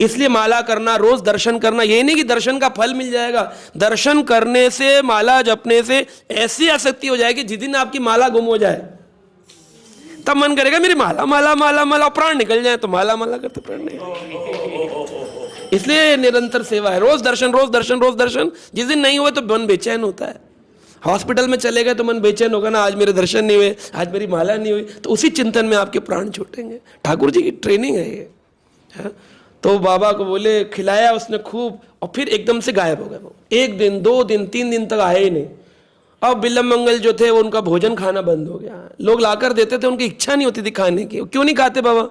इसलिए माला करना, रोज दर्शन करना, ये नहीं कि दर्शन का फल मिल जाएगा, दर्शन करने से, माला जपने से ऐसी आसक्ति हो जाएगी, जिस दिन आपकी माला गुम हो जाए तब मन करेगा मेरी माला माला माला माला, प्राण निकल जाए तो माला माला करते प्राण नहीं। इसलिए निरंतर सेवा है, रोज दर्शन, रोज दर्शन, रोज दर्शन। जिस दिन नहीं हुए तो मन बेचैन होता है। हॉस्पिटल में चले गए तो मन बेचैन होगा ना, आज मेरे दर्शन नहीं हुए, आज मेरी माला नहीं हुई, तो उसी चिंतन में आपके प्राण छूटेंगे। ठाकुर जी की ट्रेनिंग है ये, है? तो बाबा को बोले, खिलाया उसने खूब, और फिर एकदम से गायब हो गए वो। 1 दिन 2 दिन 3 दिन तक आए ही नहीं। अब बिल्लभ मंगल जो थे, उनका भोजन खाना बंद हो गया। लोग लाकर देते थे, उनकी इच्छा नहीं होती थी खाने की। क्यों नहीं खाते बाबा?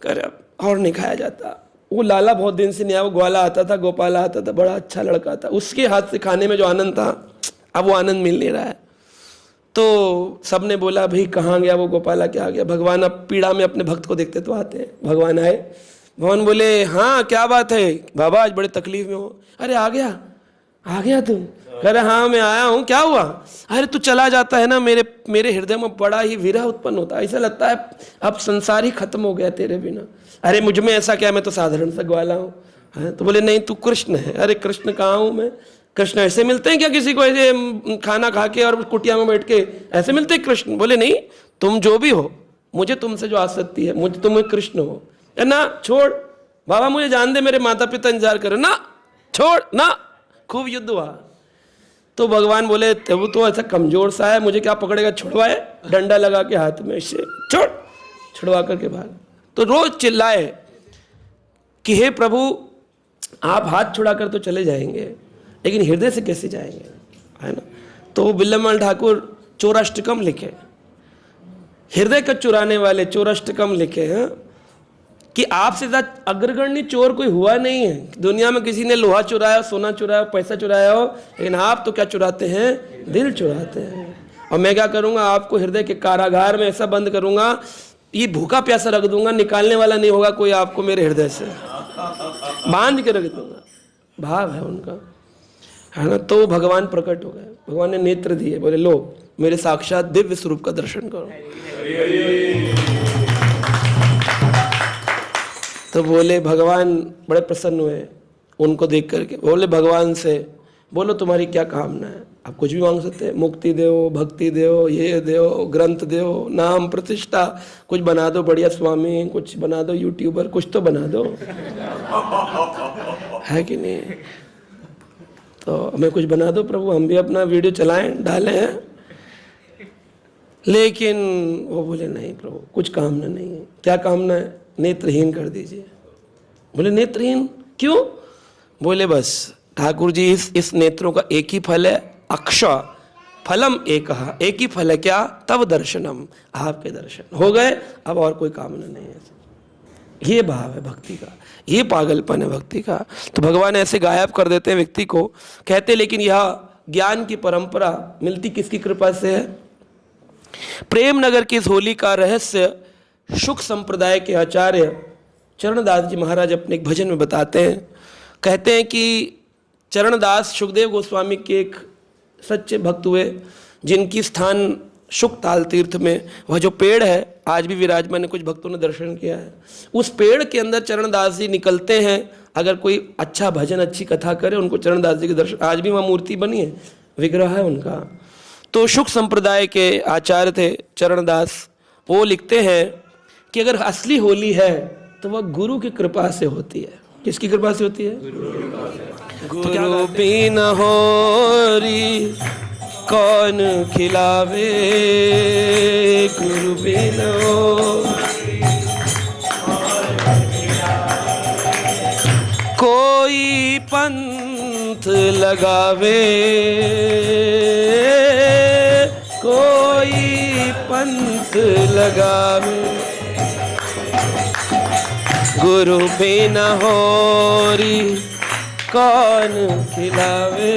करे और नहीं खाया जाता। वो लाला बहुत दिन से नहीं आया, वो ग्वाला आता था, गोपाला आता था, बड़ा अच्छा लड़का था, उसके हाथ से खाने में जो आनंद था, अब वो आनंद मिल नहीं रहा है। तो सबने बोला भाई कहाँ गया वो गोपाला, क्या गया? भगवान अब पीड़ा में अपने भक्त को देखते तो आते हैं। भगवान आए, भगवान बोले हाँ क्या बात है बाबा, आज बड़े तकलीफ में हो? अरे आ गया तुम? कह रहे हाँ मैं आया हूँ, क्या हुआ? अरे तू चला जाता है ना, मेरे हृदय में बड़ा ही विरह उत्पन्न होता है, ऐसा लगता है अब संसार ही खत्म हो गया तेरे बिना। अरे मुझ में ऐसा क्या, मैं तो साधारण सा ग्वाला हूँ। तो बोले नहीं तू कृष्ण है। अरे कृष्ण कहाँ हूँ मैं? कृष्ण ऐसे मिलते हैं क्या किसी को, ऐसे खाना खा के और कुटिया में बैठ के ऐसे मिलते हैं कृष्ण? बोले नहीं, तुम जो भी हो, मुझे तुमसे जो आसक्ति है, मुझे तुम कृष्ण हो ना, छोड़ बाबा, मुझे जान दे, मेरे माता पिता इंतजार करो ना, छोड़ ना। खूब युद्ध हुआ। तो भगवान बोले तब तो ऐसा कमजोर सा है, मुझे क्या पकड़ेगा? छुड़वाए, डंडा लगा के हाथ में, इससे छुड़वा करके भाग। तो रोज चिल्लाए कि हे प्रभु, आप हाथ छुड़ाकर तो चले जाएंगे, लेकिन हृदय से कैसे जाएंगे, है ना? तो बिल्लभ मंगल ठाकुर चौराष्टकम लिखे, हृदय का चुराने वाले चौराष्टकम लिखे हैं कि आपसे ज्यादा अग्रगण्य चोर कोई हुआ नहीं है दुनिया में। किसी ने लोहा चुराया, सोना चुराया, पैसा चुराया हो, लेकिन आप तो क्या चुराते हैं? दिल चुराते हैं। और मैं क्या करूंगा? आपको हृदय के कारागार में ऐसा बंद करूंगा, ये भूखा प्यासा रख दूंगा, निकालने वाला नहीं होगा कोई आपको मेरे हृदय से, बांध के रख दूंगा। भाव है उनका, है ना? तो भगवान प्रकट हो गए, भगवान ने नेत्र दिए, बोले लो मेरे साक्षात दिव्य स्वरूप का दर्शन करो। तो बोले भगवान बड़े प्रसन्न हुए उनको देख करके। बोले भगवान से, बोलो तुम्हारी क्या कामना है? आप कुछ भी मांग सकते हैं, मुक्ति दो, भक्ति दो, ये दो, ग्रंथ दो, नाम प्रतिष्ठा, कुछ बना दो बढ़िया स्वामी, कुछ बना दो यूट्यूबर, कुछ तो बना दो, है कि नहीं? तो हमें कुछ बना दो प्रभु, हम भी अपना वीडियो चलाएं, डालें हैं। लेकिन वो बोले नहीं प्रभु, कुछ कामना नहीं है। क्या कामना है? नेत्रहीन कर दीजिए। बोले नेत्रहीन क्यों? बोले बस ठाकुर जी, इस नेत्रों का एक ही फल है, अक्ष फलम एक ही फल है, क्या? तब दर्शनम, आपके दर्शन हो गए, अब और कोई कामना नहीं है। ये भाव है भक्ति का, ये पागलपन है भक्ति का। तो भगवान ऐसे गायब कर देते हैं व्यक्ति को। कहते लेकिन यह ज्ञान की परंपरा मिलती किसकी कृपा से है? प्रेम नगर की इस होली का रहस्य शुक संप्रदाय के आचार्य चरणदास जी महाराज अपने एक भजन में बताते हैं। कहते हैं कि चरणदास सुखदेव गोस्वामी के एक सच्चे भक्त हुए, जिनकी स्थान शुक ताल तीर्थ में वह जो पेड़ है आज भी विराजमान है, कुछ भक्तों ने दर्शन किया है। उस पेड़ के अंदर चरणदास जी निकलते हैं, अगर कोई अच्छा भजन अच्छी कथा करे उनको चरणदास जी के दर्शन, आज भी वहाँ मूर्ति बनी है, विग्रह है उनका। तो शुक संप्रदाय के आचार्य थे चरणदास, वो लिखते हैं कि अगर असली होली है तो वह गुरु की कृपा से होती है। किसकी कृपा से होती है? गुरु बिन होरी कौन खिलावे, गुरु बिन कोई पंथ लगावे, कोई पंथ लगावे, गुरु बिन होरी कौन खिलावे।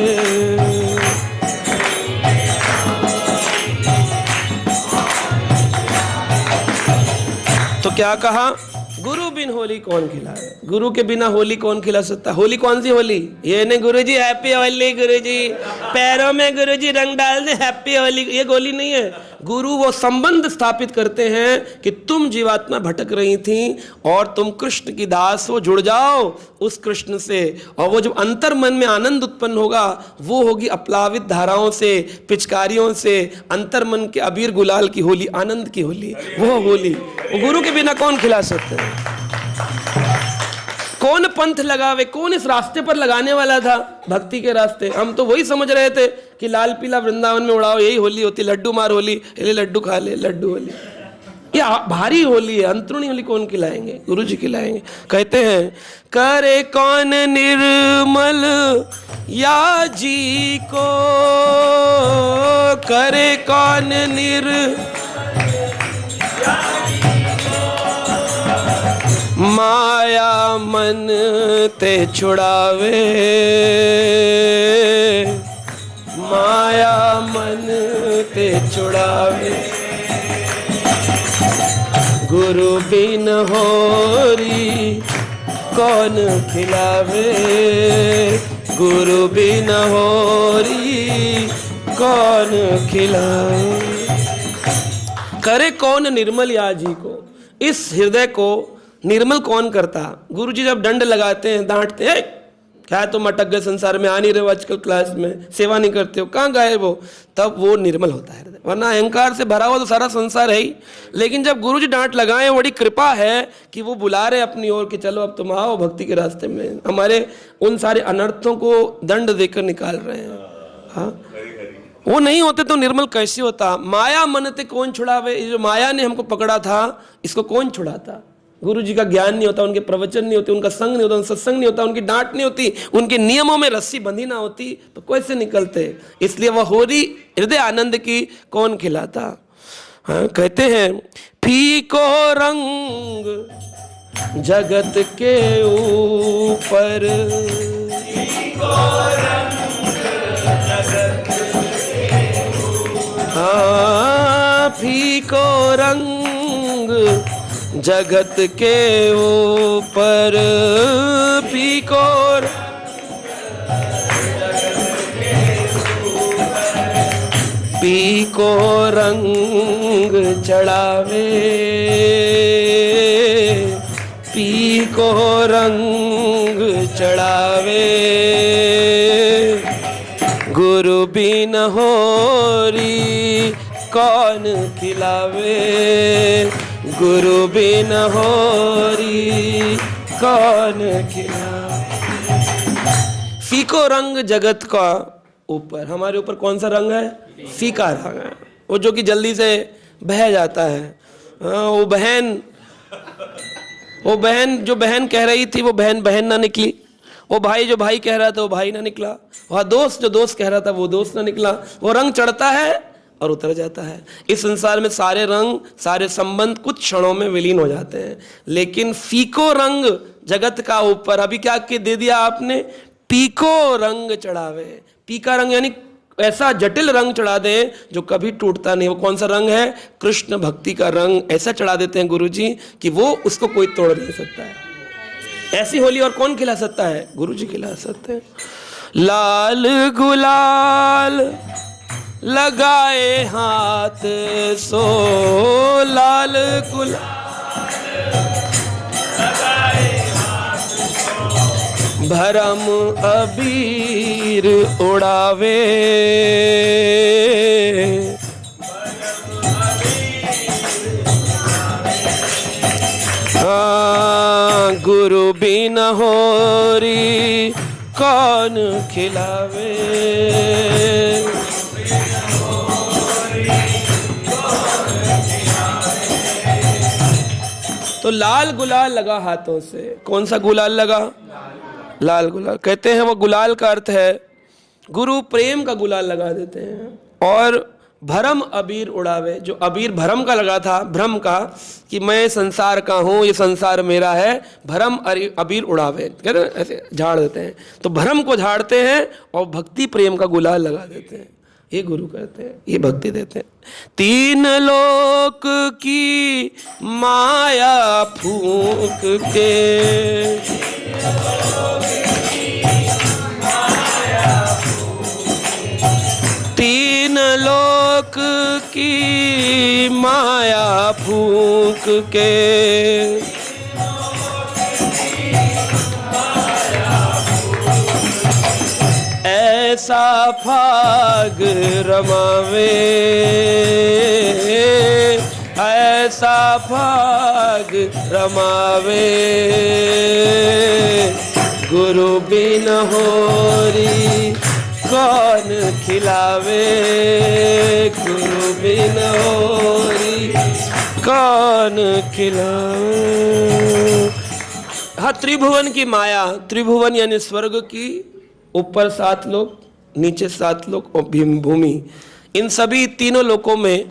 तो क्या कहा? गुरु बिन होली कौन खिलावे, गुरु के बिना होली कौन खिला सकता? होली कौन सी होली? ये नहीं गुरुजी हैप्पी होली, गुरुजी पैरों में गुरुजी रंग डाल दे हैप्पी होली, ये होली नहीं है। गुरु वो संबंध स्थापित करते हैं कि तुम जीवात्मा भटक रही थी और तुम कृष्ण की दास हो, जुड़ जाओ उस कृष्ण से, और वो जब अंतर मन में आनंद उत्पन्न होगा वो होगी अप्लावित धाराओं से, पिचकारियों से, अंतर मन के अबीर गुलाल की होली, आनंद की होली, वो होली। वो गुरु के बिना कौन खिला सकते हैं? कौन पंथ लगावे, कौन इस रास्ते पर लगाने वाला था भक्ति के रास्ते? हम तो वही समझ रहे थे कि लाल पीला वृंदावन में उड़ाओ यही होली होती, लड्डू मार होली, ले लड्डू खा ले, लड्डू होली। ये भारी होली है, अंतरुणी होली कौन खिलाएंगे? गुरु जी खिलाएंगे। कहते हैं करे कौन निर्मल या जी को, करे कौन माया मन ते छुड़ावे, माया मन ते छुड़ावे, गुरु बिन होरी कौन खिलावे, गुरु बिन होरी कौन खिलावे। करे कौन निर्मल या जी को, इस हृदय को निर्मल कौन करता? गुरु जी जब दंड लगाते हैं, डांटते हैं, क्या तुम अटक गए संसार में, आ नहीं रहे हो आजकल क्लास में, सेवा नहीं करते हो, कहाँ गए वो, तब वो निर्मल होता है। वरना अहंकार से भरा हुआ तो सारा संसार है ही। लेकिन जब गुरु जी डांट लगाए, बड़ी कृपा है कि वो बुला रहे अपनी ओर कि चलो अब तुम आओ भक्ति के रास्ते में, हमारे उन सारे अनर्थों को दंड देकर निकाल रहे हैं। हाँ, वो नहीं होते तो निर्मल कैसे होता? माया मन ते कौन छुड़ावे, जो माया ने हमको पकड़ा था इसको कौन छुड़ाता? गुरु जी का ज्ञान नहीं होता, उनके प्रवचन नहीं होते, उनका संग नहीं होता, उनका सत्संग नहीं होता, उनकी डांट नहीं होती, उनके नियमों में रस्सी बंधी ना होती तो कैसे निकलते? इसलिए वह होरी हृदय आनंद की कौन खिलाता? हाँ, कहते हैं फीको रंग जगत के ऊपर, हाँ फीको रंग जगत के ऊपर, फीको पीको रंग चढ़ावे, पीको रंग चढ़ावे, गुरु बिन होरी कौन खिलावे, गुरु बिन होरी कौन खिलावे। फीको रंग जगत का ऊपर, हमारे ऊपर कौन सा रंग है? फीका रंग है, वो जो कि जल्दी से बह जाता है। वो बहन जो बहन कह रही थी वो बहन ना निकली, वो भाई जो भाई कह रहा था वो भाई ना निकला, वह दोस्त जो दोस्त कह रहा था वो दोस्त ना निकला। वो रंग चढ़ता है और उतर जाता है। इस संसार में सारे रंग, सारे संबंध कुछ क्षणों में विलीन हो जाते हैं, लेकिन फीको रंग जगत का ऊपर, अभी क्या दे दिया आपने, पीको रंग चढ़ावे। पीका रंग यानी ऐसा जटिल रंग चढ़ा दें जो कभी टूटता नहीं। वो कौन सा रंग है? कृष्ण भक्ति का रंग ऐसा चढ़ा देते हैं गुरुजी कि वो उसको कोई तोड़ नहीं सकता है। ऐसी होली और कौन खिला सकता है? गुरुजी खिला सकते हैं। लाल गुलाल लगाए हाथ सो, लाल गुलाल लगाए हाथ सो, भरम अबीर उड़ावे, गुरु बिन होरी कौन खिलावे। तो लाल गुलाल लगा हाथों से। कौन सा गुलाल लगा? लाल गुलाल। कहते हैं वो गुलाल का अर्थ है गुरु प्रेम का गुलाल लगा देते हैं। और भरम अबीर उड़ावे, जो अबीर भरम का लगा था, भ्रम का, कि मैं संसार का हूँ, ये संसार मेरा है, भरम अबीर उड़ावे, कहते हैं ऐसे झाड़ देते हैं। तो भरम को झाड़ते हैं और भक्ति प्रेम का गुलाल लगा देते हैं। ये गुरु कहते हैं, ये भक्ति देते हैं। तीन लोक की माया फूंक के, तीन लोक की माया फूंक के, ऐसा फाग रमावे, ऐसा फाग रमावे, गुरु बिन होरी कौन खिलावे, गुरु बिन होरी कौन खिलावे। हाँ, त्रिभुवन की माया, त्रिभुवन यानी स्वर्ग की, ऊपर 7 लोक, नीचे 7 लोक और भूमि, इन सभी तीनों लोकों में,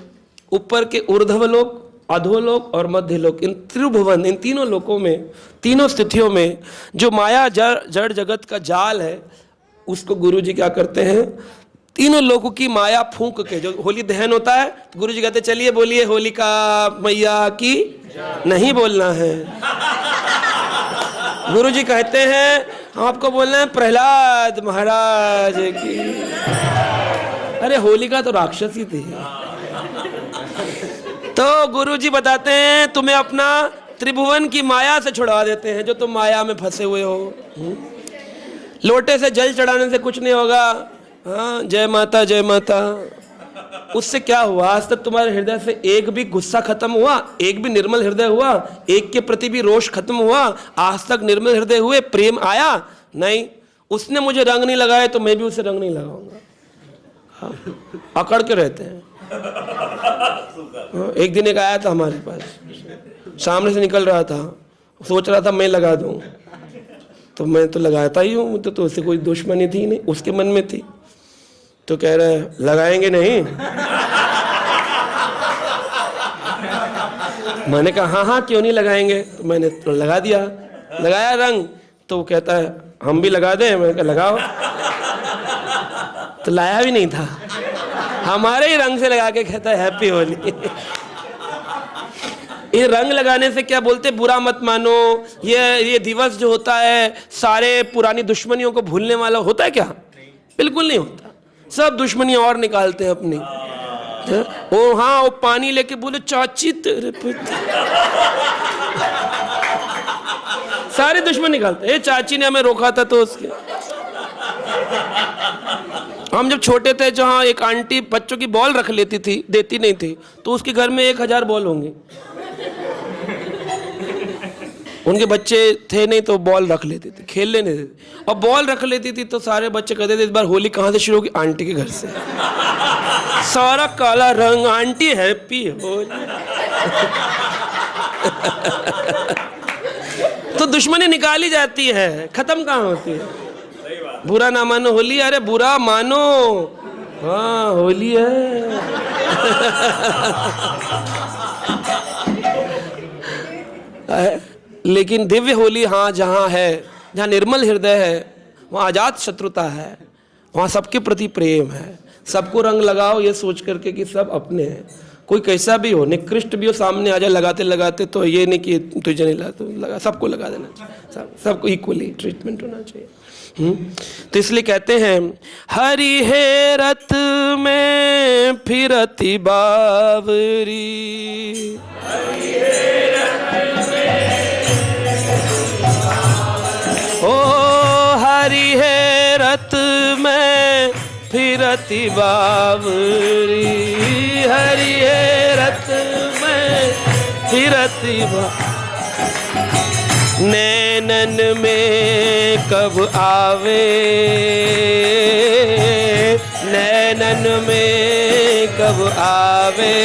ऊपर के ऊर्ध्व लोक, अधोलोक और मध्य लोक, इन त्रिभुवन, इन तीनों लोकों में, तीनों स्थितियों में जो माया जड़ जगत का जाल है, उसको गुरुजी क्या करते हैं? तीनों लोगों की माया फूंक के, जो होली दहन होता है तो गुरुजी कहते चलिए बोलिए होलिका मैया की, नहीं बोलना है। गुरुजी कहते हैं आपको बोलना है प्रहलाद महाराज की। अरे होलिका तो राक्षस ही थी। तो गुरुजी बताते हैं तुम्हें अपना त्रिभुवन की माया से छुड़वा देते हैं, जो तुम माया में फंसे हुए हो। लोटे से जल चढ़ाने से कुछ नहीं होगा। हाँ, जय माता जय माता। उससे क्या हुआ? आज तक तुम्हारे हृदय से एक भी गुस्सा खत्म हुआ? एक भी निर्मल हृदय हुआ? एक के प्रति भी रोष खत्म हुआ? आज तक निर्मल हृदय हुए? प्रेम आया? नहीं। उसने मुझे रंग नहीं लगाया तो मैं भी उसे रंग नहीं लगाऊंगा। हाँ, अकड़ के रहते हैं। हाँ, एक दिन एक आया था हमारे पास, सामने से निकल रहा था, सोच रहा था मैं लगा दूं, तो मैं तो लगाता ही हूँ, तो उससे कोई दुश्मनी थी नहीं, उसके मन में थी। तो कह रहे लगाएंगे नहीं? मैंने कहा हाँ हाँ क्यों नहीं लगाएंगे। तो मैंने तो लगा दिया, लगाया रंग। तो वो कहता है हम भी लगा दें? मैंने कहा लगाओ। तो लाया भी नहीं था, हमारे ही रंग से लगा के कहता है हैप्पी होली। ये रंग लगाने से क्या बोलते, बुरा मत मानो, ये दिवस जो होता है सारे पुरानी दुश्मनियों को भूलने वाला होता है क्या? बिल्कुल नहीं होता। सब दुश्मनियां और निकालते हैं अपनी। ओ हाँ, वो पानी लेके बोले चाची तेरे पिता, सारे दुश्मन निकालते हैं। चाची ने हमें रोका था तो उसके, हम जब छोटे थे जहाँ एक आंटी बच्चों की बॉल रख लेती थी, देती नहीं थी, तो उसके घर में 1000 बॉल होंगे। उनके बच्चे थे नहीं तो बॉल रख लेती थी, खेलने नहीं देती। और बॉल रख लेती थी तो सारे बच्चे कहते थे इस बार होली कहाँ से शुरू होगी? आंटी के घर से। सारा काला रंग, आंटी हैप्पी होली। तो दुश्मनी निकाली जाती है, खत्म कहाँ होती है? बुरा ना मानो होली, अरे बुरा मानो। हाँ होली है। लेकिन दिव्य होली हाँ जहाँ है, जहाँ निर्मल हृदय है, वहाँ अजात शत्रुता है, वहाँ सबके प्रति प्रेम है। सबको रंग लगाओ ये सोच करके कि सब अपने हैं, कोई कैसा भी हो, निकृष्ट भी हो, सामने आ जाए लगाते लगाते, तो ये नहीं कि तुझे नहीं लगा, सबको लगा देना चाहिए, सबको इक्वली ट्रीटमेंट होना चाहिए। तो इसलिए कहते हैं हरि हेरत में फिरती बावरी, ओ हरि हेरत में फिरती बावरी, हरि हेरत में फिरती बावरी, नैनन में कब आवे, नैनन में कब आवे,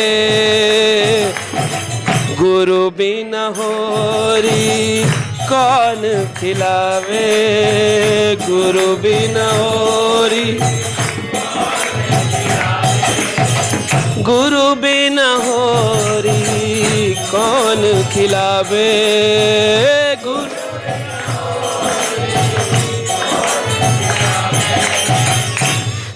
गुरु बिन होरी कौन खिलावे, गुरु बिन होरी, गुरु बिन होरी कौन खिलावे, गुरु।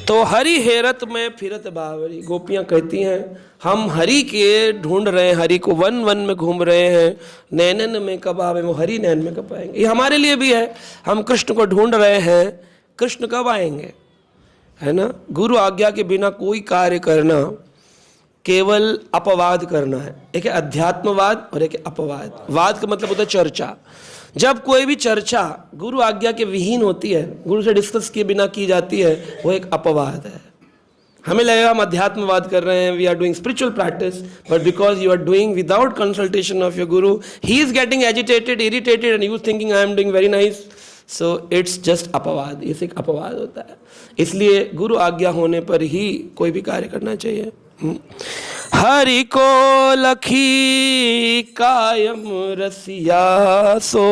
तो हरि हेरत में फिरत बावरी, गोपियां कहती हैं हम हरि के ढूंढ रहे हैं, हरि को वन वन में घूम रहे हैं, नैनन में कब आवे, वो हरि नैन में कब आएंगे। ये हमारे लिए भी है, हम कृष्ण को ढूंढ रहे हैं, कृष्ण कब आएंगे, है ना। गुरु आज्ञा के बिना कोई कार्य करना केवल अपवाद करना है। एक है अध्यात्मवाद और एक है अपवाद। वाद का मतलब होता है चर्चा। जब कोई भी चर्चा गुरु आज्ञा के विहीन होती है, गुरु से डिस्कस किए बिना की जाती है, वो एक अपवाद है। हमें लगेगा हम अध्यात्मवाद कर रहे हैं, we are doing spiritual practice, but because you are doing without consultation of your guru, he is getting agitated, irritated and you thinking I am doing very nice, so it's just अपवाद। ये एक अपवाद होता है। इसलिए गुरु आज्ञा होने पर ही कोई भी कार्य करना चाहिए। हरि को लखी कायम रसिया सो,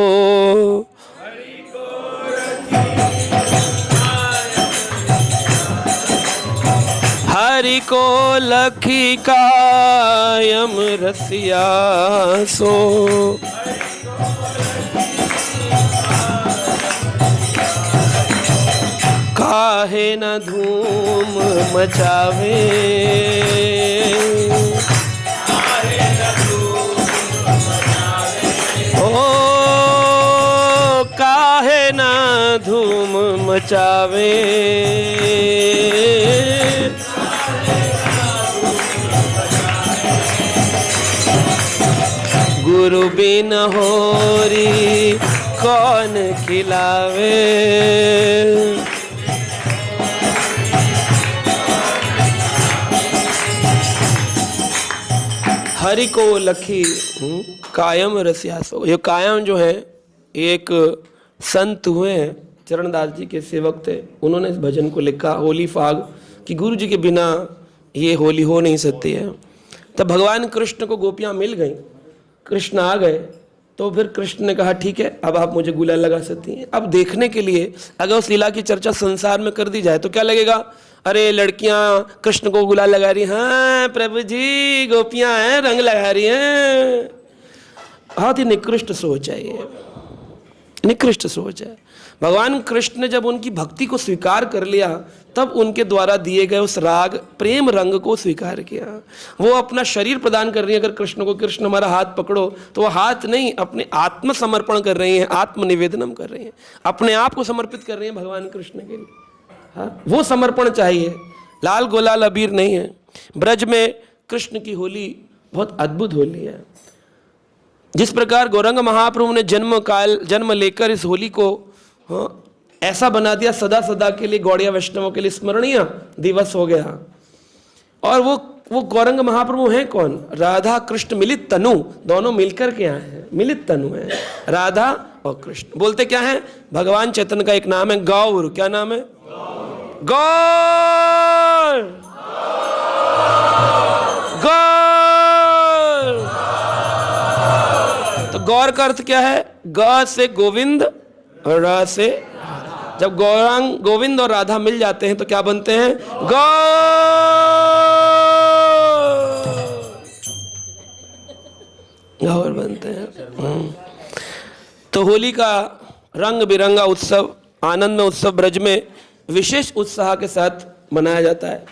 हरि को लखी कायम रसिया सो, काहे न धूम मचावे, ओ काहे न धूम मचावे, गुरु बिन होरी कौन खिलावे, हरि को लखी कायम रसियासो। ये कायम जो है एक संत हुए हैं, चरणदास जी के सेवक थे, उन्होंने इस भजन को लिखा होली फाग कि गुरु जी के बिना ये होली हो नहीं सकती है। तब भगवान कृष्ण को गोपियां मिल गईं, कृष्ण आ गए, तो फिर कृष्ण ने कहा ठीक है अब आप मुझे गुलाल लगा सकती हैं। अब देखने के लिए अगर उस लीला की चर्चा संसार में कर दी जाए तो क्या लगेगा, अरे लड़कियां कृष्ण को गुलाल लगा रही, हाँ प्रभु जी गोपियां हैं रंग लगा रही हैं। बहुत ही निकृष्ट सोच है ये, निकृष्ट सोच है। भगवान कृष्ण ने जब उनकी भक्ति को स्वीकार कर लिया तब उनके द्वारा दिए गए उस राग प्रेम रंग को स्वीकार किया। वो अपना शरीर प्रदान कर रही है। अगर कृष्ण को, कृष्ण हमारा हाथ पकड़ो, तो वो हाथ नहीं, अपने आत्मसमर्पण कर रही हैं, आत्मनिवेदनम कर रही हैं, अपने आप को समर्पित कर रही हैं भगवान कृष्ण के लिए। हाँ, वो समर्पण चाहिए, लाल गुलाल अबीर नहीं है। ब्रज में कृष्ण की होली बहुत अद्भुत होली है। जिस प्रकार गौरंग महाप्रभु ने जन्म लेकर इस होली को ऐसा बना दिया, सदा सदा के लिए गौड़िया वैष्णवों के लिए स्मरणीय दिवस हो गया। और वो गौरंग महाप्रभु हैं कौन, राधा कृष्ण मिलित तनु, दोनों मिलकर के आए हैं, मिलित तनु है राधा और कृष्ण। बोलते क्या है, भगवान चैतन्य का एक नाम है गौर। क्या नाम है, गौर, गौर। तो गौर का अर्थ क्या है, ग से गोविंद और र से जब गौरांग गोविंद और राधा मिल जाते हैं तो क्या बनते हैं? गौर बनते हैं। तो होली का रंग बिरंगा उत्सव, आनंद में उत्सव ब्रज में विशेष उत्साह के साथ मनाया जाता है।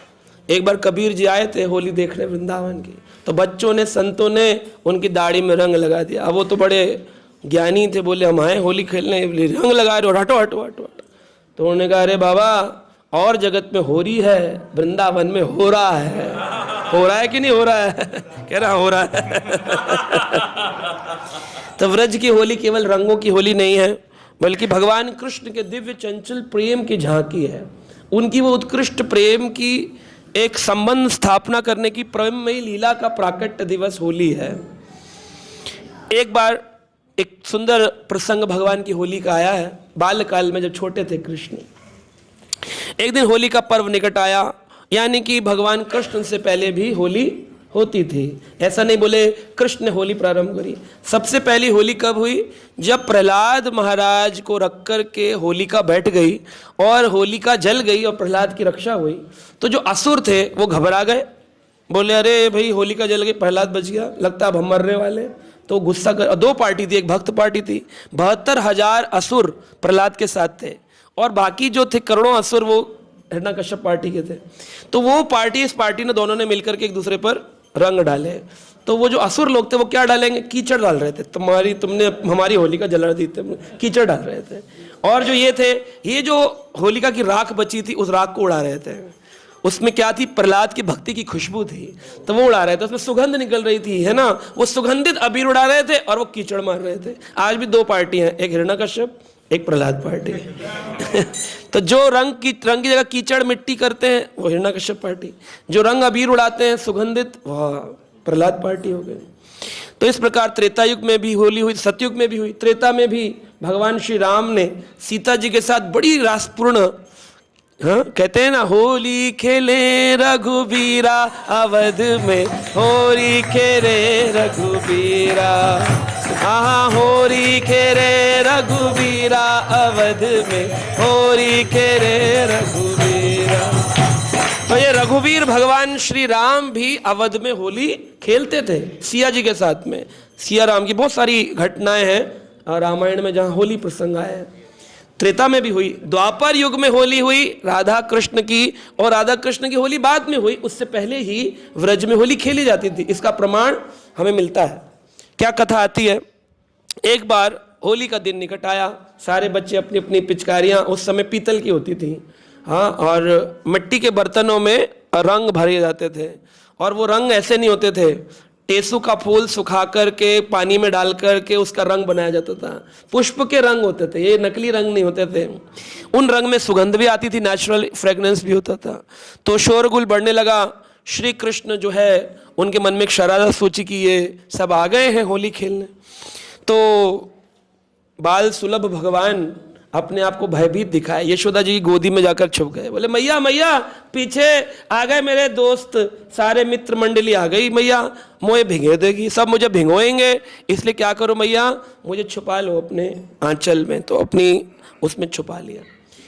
एक बार कबीर जी आए थे होली देखने वृंदावन की, तो बच्चों ने, संतों ने उनकी दाढ़ी में रंग लगा दिया। अब वो तो बड़े ज्ञानी थे, बोले हम आए होली खेलने, रंग लगा रहे हो, हटो हटो हटो हटो। तो उन्होंने कहा अरे बाबा, और जगत में हो रही है, वृंदावन में हो रहा है। हो रहा है कि नहीं हो रहा है? कह रहा हो रहा है। तो व्रज की होली केवल रंगों की होली नहीं है, बल्कि भगवान कृष्ण के दिव्य चंचल प्रेम की झांकी है। उनकी वो उत्कृष्ट प्रेम की एक संबंध स्थापना करने की प्रेममयी लीला का प्राकट्य दिवस होली है। एक बार एक सुंदर प्रसंग भगवान की होली का आया है। बाल्यकाल में जब छोटे थे कृष्ण, एक दिन होली का पर्व निकट आया, यानी कि भगवान कृष्ण से पहले भी होली होती थी। ऐसा नहीं बोले कृष्ण ने होली प्रारंभ करी। सबसे पहली होली कब हुई? जब प्रहलाद महाराज को रख कर के होलिका बैठ गई और होलिका जल गई और प्रहलाद की रक्षा हुई, तो जो असुर थे वो घबरा गए, बोले अरे भाई होलिका जल गई, प्रहलाद बच गया, लगता अब हम मरने वाले। तो गुस्सा कर, दो पार्टी थी, एक भक्त पार्टी थी। 72,000 असुर प्रहलाद के साथ थे और बाकी जो थे करोड़ों असुर वो हिरण्यकश्यप पार्टी के थे। तो वो पार्टी, इस पार्टी ने, दोनों ने मिलकर के एक दूसरे पर रंग डाले। तो वो जो असुर लोग थे वो क्या डालेंगे? कीचड़ डाल रहे थे। तुमने हमारी होलिका जला दी थे, कीचड़ डाल रहे थे। और जो ये थे, ये जो होलिका की राख बची थी उस राख को उड़ा रहे थे। उसमें क्या थी? प्रहलाद की भक्ति की खुशबू थी, तो वो उड़ा रहे थे। उसमें सुगंध निकल रही थी, है ना, वो सुगंधित अबीर उड़ा रहे थे और वो कीचड़ मार रहे थे। आज भी दो पार्टी हैं, एक हिरण्यकश्यप, एक प्रहलाद पार्टी। तो जो रंग की जगह कीचड़ मिट्टी करते हैं वो हिरण्यकश्यप पार्टी, जो रंग अबीर उड़ाते हैं सुगंधित, वह प्रहलाद पार्टी हो गई। तो इस प्रकार त्रेता युग में भी होली हुई, सतयुग में भी हुई। त्रेता में भी भगवान श्री राम ने सीता जी के साथ बड़ी रासपूर्ण, हाँ कहते हैं ना, होली खेले रघुबीरा अवध में, होली खेले रघुबीरा, हाँ होली खेले रघुबीरा अवध में, होली खेले रघुबीरा। तो ये रघुवीर भगवान श्री राम भी अवध में होली खेलते थे सिया जी के साथ में। सिया राम की बहुत सारी घटनाएं हैं रामायण में जहाँ होली प्रसंग आया है। त्रेता में भी हुई, द्वापर युग में होली हुई राधा कृष्ण की, और राधा कृष्ण की होली बाद में हुई, उससे पहले ही व्रज में होली खेली जाती थी। इसका प्रमाण हमें मिलता है। क्या कथा आती है? एक बार होली का दिन निकट आया, सारे बच्चे अपनी अपनी पिचकारियां, उस समय पीतल की होती थी, हाँ, और मिट्टी के बर्तनों में रंग भरे जाते थे। और वो रंग ऐसे नहीं होते थे, टेसू का फूल सुखा करके पानी में डाल करके उसका रंग बनाया जाता था। पुष्प के रंग होते थे, ये नकली रंग नहीं होते थे। उन रंग में सुगंध भी आती थी, नेचुरल फ्रेग्रेंस भी होता था। तो शोरगुल बढ़ने लगा। श्री कृष्ण जो है उनके मन में एक शरारत सोची कि ये सब आ गए हैं होली खेलने। तो बाल सुलभ भगवान अपने आप को भयभीत दिखाए, यशोदा जी की गोदी में जाकर छुप गए। बोले मैया मैया पीछे आ गए मेरे दोस्त, सारे मित्र मंडली आ गई मैया, मुझे भिगो देगी, सब मुझे भिगोएंगे, इसलिए क्या करो मैया, मुझे छुपा लो अपने आंचल में। तो अपनी उसमें छुपा लिया।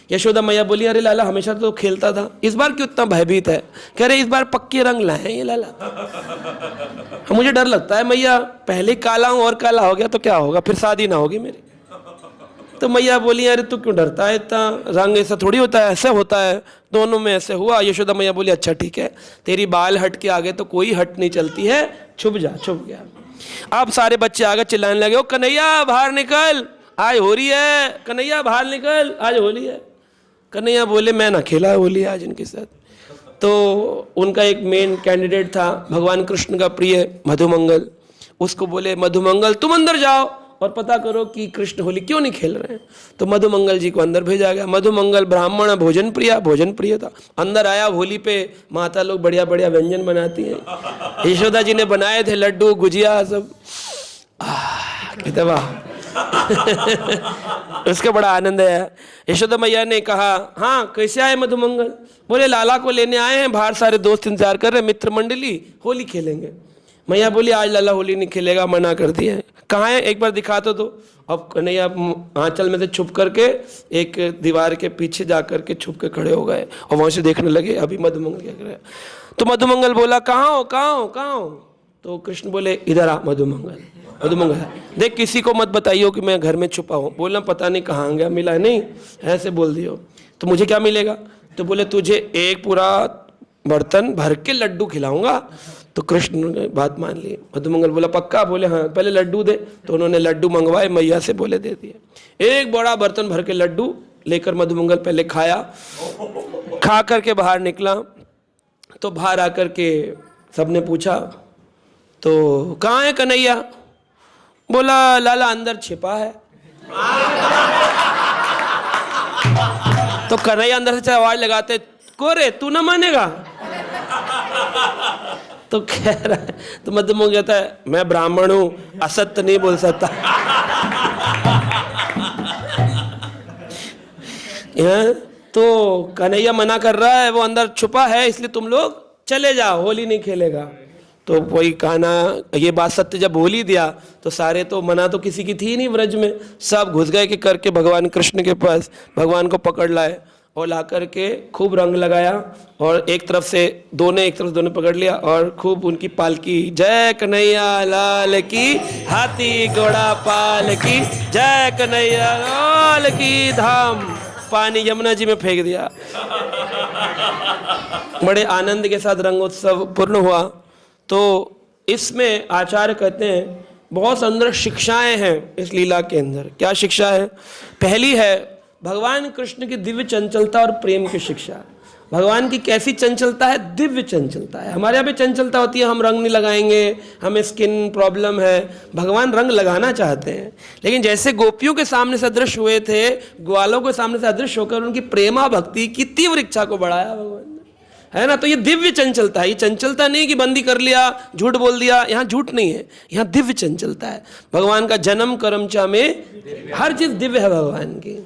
यशोदा मैया बोली अरे लाला हमेशा तो खेलता था, इस बार क्यों इतना भयभीत है? कह रहे इस बार पक्के रंग लाए हैं ये लाला, मुझे डर लगता है मैया, पहले काला हूं और काला हो गया तो क्या होगा, फिर शादी ना होगी मेरी। तो मैया बोली अरे तू क्यों डरता है इतना, रंग ऐसा थोड़ी होता है, ऐसे होता है, दोनों में ऐसे हुआ। यशोदा मैया बोली अच्छा ठीक है, तेरी बाल हट के आगे तो कोई हट नहीं चलती है, छुप जा। छुप गया। अब सारे बच्चे आगे चिल्लाने लगे, ओ कन्हैया बाहर निकल, आज होली है, कन्हैया बाहर निकल, आज होली है। कन्हैया बोले मैं ना खेला होली आज इनके साथ। तो उनका एक मेन कैंडिडेट था भगवान कृष्ण का प्रिय मधुमंगल, उसको बोले मधुमंगल तुम अंदर जाओ और पता करो कि कृष्ण होली क्यों नहीं खेल रहे हैं। तो मधुमंगल जी को अंदर भेजा गया। मधुमंगल ब्राह्मण, भोजन प्रिय था। अंदर आया, होली पे माता लोग बढ़िया बढ़िया व्यंजन बनाती हैं, यशोदा जी ने बनाए थे लड्डू गुजिया सब, कहते वाह। उसका बड़ा आनंद है। यशोदा मैया ने कहा हाँ कैसे आए मधुमंगल? बोले लाला को लेने आए हैं, बाहर सारे दोस्त इंतजार कर रहे, मित्र मंडली, होली खेलेंगे। मैया बोली आज लाला होली नहीं खेलेगा, मना कर दिया है। कहाँ है, एक बार दिखा तो दो। अब कन्हैया आंचल में से छुप करके एक दीवार के पीछे जा करके छुप के खड़े हो गए और वहां से देखने लगे अभी मधुमंगल क्या कर रहा है। तो मधुमंगल बोला कहाँ हो कहाँ हो कहाँ हो। तो कृष्ण बोले इधर आ मधुमंगल। मधुमंगल देख किसी को मत बताइयो कि मैं घर में छुपा हूँ। बोलना पता नहीं कहाँ गया, मिला नहीं, ऐसे बोल दियो। तो मुझे क्या मिलेगा। तो बोले तुझे एक पूरा बर्तन भर के लड्डू खिलाऊंगा। तो कृष्ण ने बात मान ली। मधुमंगल बोला पक्का। बोले हाँ पहले लड्डू दे। तो उन्होंने लड्डू मंगवाए, मैया से बोले दे दिए। एक बड़ा बर्तन भर के लड्डू लेकर मधुमंगल पहले खाया, खा करके बाहर निकला। तो बाहर आकर के सबने पूछा तो कहाँ है कन्हैया। बोला लाला अंदर छिपा है। तो कन्हैया अंदर से आवाज लगाते कोरे तू ना मानेगा। तो कह रहा है, तो मधुमंगल कहता है मैं ब्राह्मण हूं, असत्य नहीं बोल सकता। तो कन्हैया मना कर रहा है, वो अंदर छुपा है इसलिए तुम लोग चले जाओ, होली नहीं खेलेगा। तो वही कान्हा ये बात सत्य जब बोल ही दिया तो सारे, तो मना तो किसी की थी नहीं व्रज में, सब घुस गए कि करके भगवान कृष्ण के पास। भगवान को पकड़ लाए और ला करके खूब रंग लगाया और एक तरफ से दोनों पकड़ लिया और खूब उनकी पालकी, जय कन्हैया लाल की, हाथी घोड़ा पाल की, जय कन्हैया लाल की, धाम पानी यमुना जी में फेंक दिया। बड़े आनंद के साथ रंगोत्सव पूर्ण हुआ। तो इसमें आचार्य कहते हैं बहुत सुंदर शिक्षाएं हैं इस लीला के अंदर। क्या शिक्षा है। पहली है भगवान कृष्ण की दिव्य चंचलता और प्रेम की शिक्षा। भगवान की कैसी चंचलता है, दिव्य चंचलता है। हमारे यहाँ पे चंचलता होती है हम रंग नहीं लगाएंगे, हमें स्किन प्रॉब्लम है। भगवान रंग लगाना चाहते हैं, लेकिन जैसे गोपियों के सामने सदृश हुए थे, ग्वालों के सामने सदृश होकर उनकी प्रेमा भक्ति की तीव्र इच्छा को बढ़ाया भगवान ने, है ना। तो ये दिव्य चंचलता है। ये चंचलता नहीं कि बंदी कर लिया, झूठ बोल दिया, यहाँ झूठ नहीं है, यहाँ दिव्य चंचलता है। भगवान का जन्म कर्मचा में हर चीज दिव्य है भगवान की।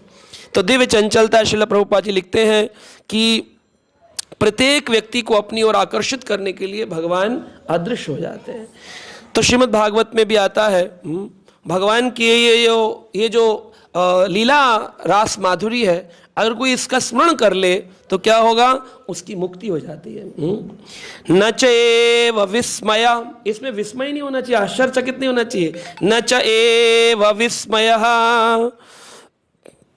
तो दिव्य चंचलता, श्रील प्रभुपाद जी लिखते हैं कि प्रत्येक व्यक्ति को अपनी ओर आकर्षित करने के लिए भगवान अदृश्य हो जाते हैं। तो श्रीमद् भागवत में भी आता है भगवान की ये जो लीला रास माधुरी है, अगर कोई इसका स्मरण कर ले तो क्या होगा, उसकी मुक्ति हो जाती है। न च एव विस्मय, इसमें विस्मय नहीं होना चाहिए, आश्चर्यचकित नहीं होना चाहिए। न च एव विस्मयः,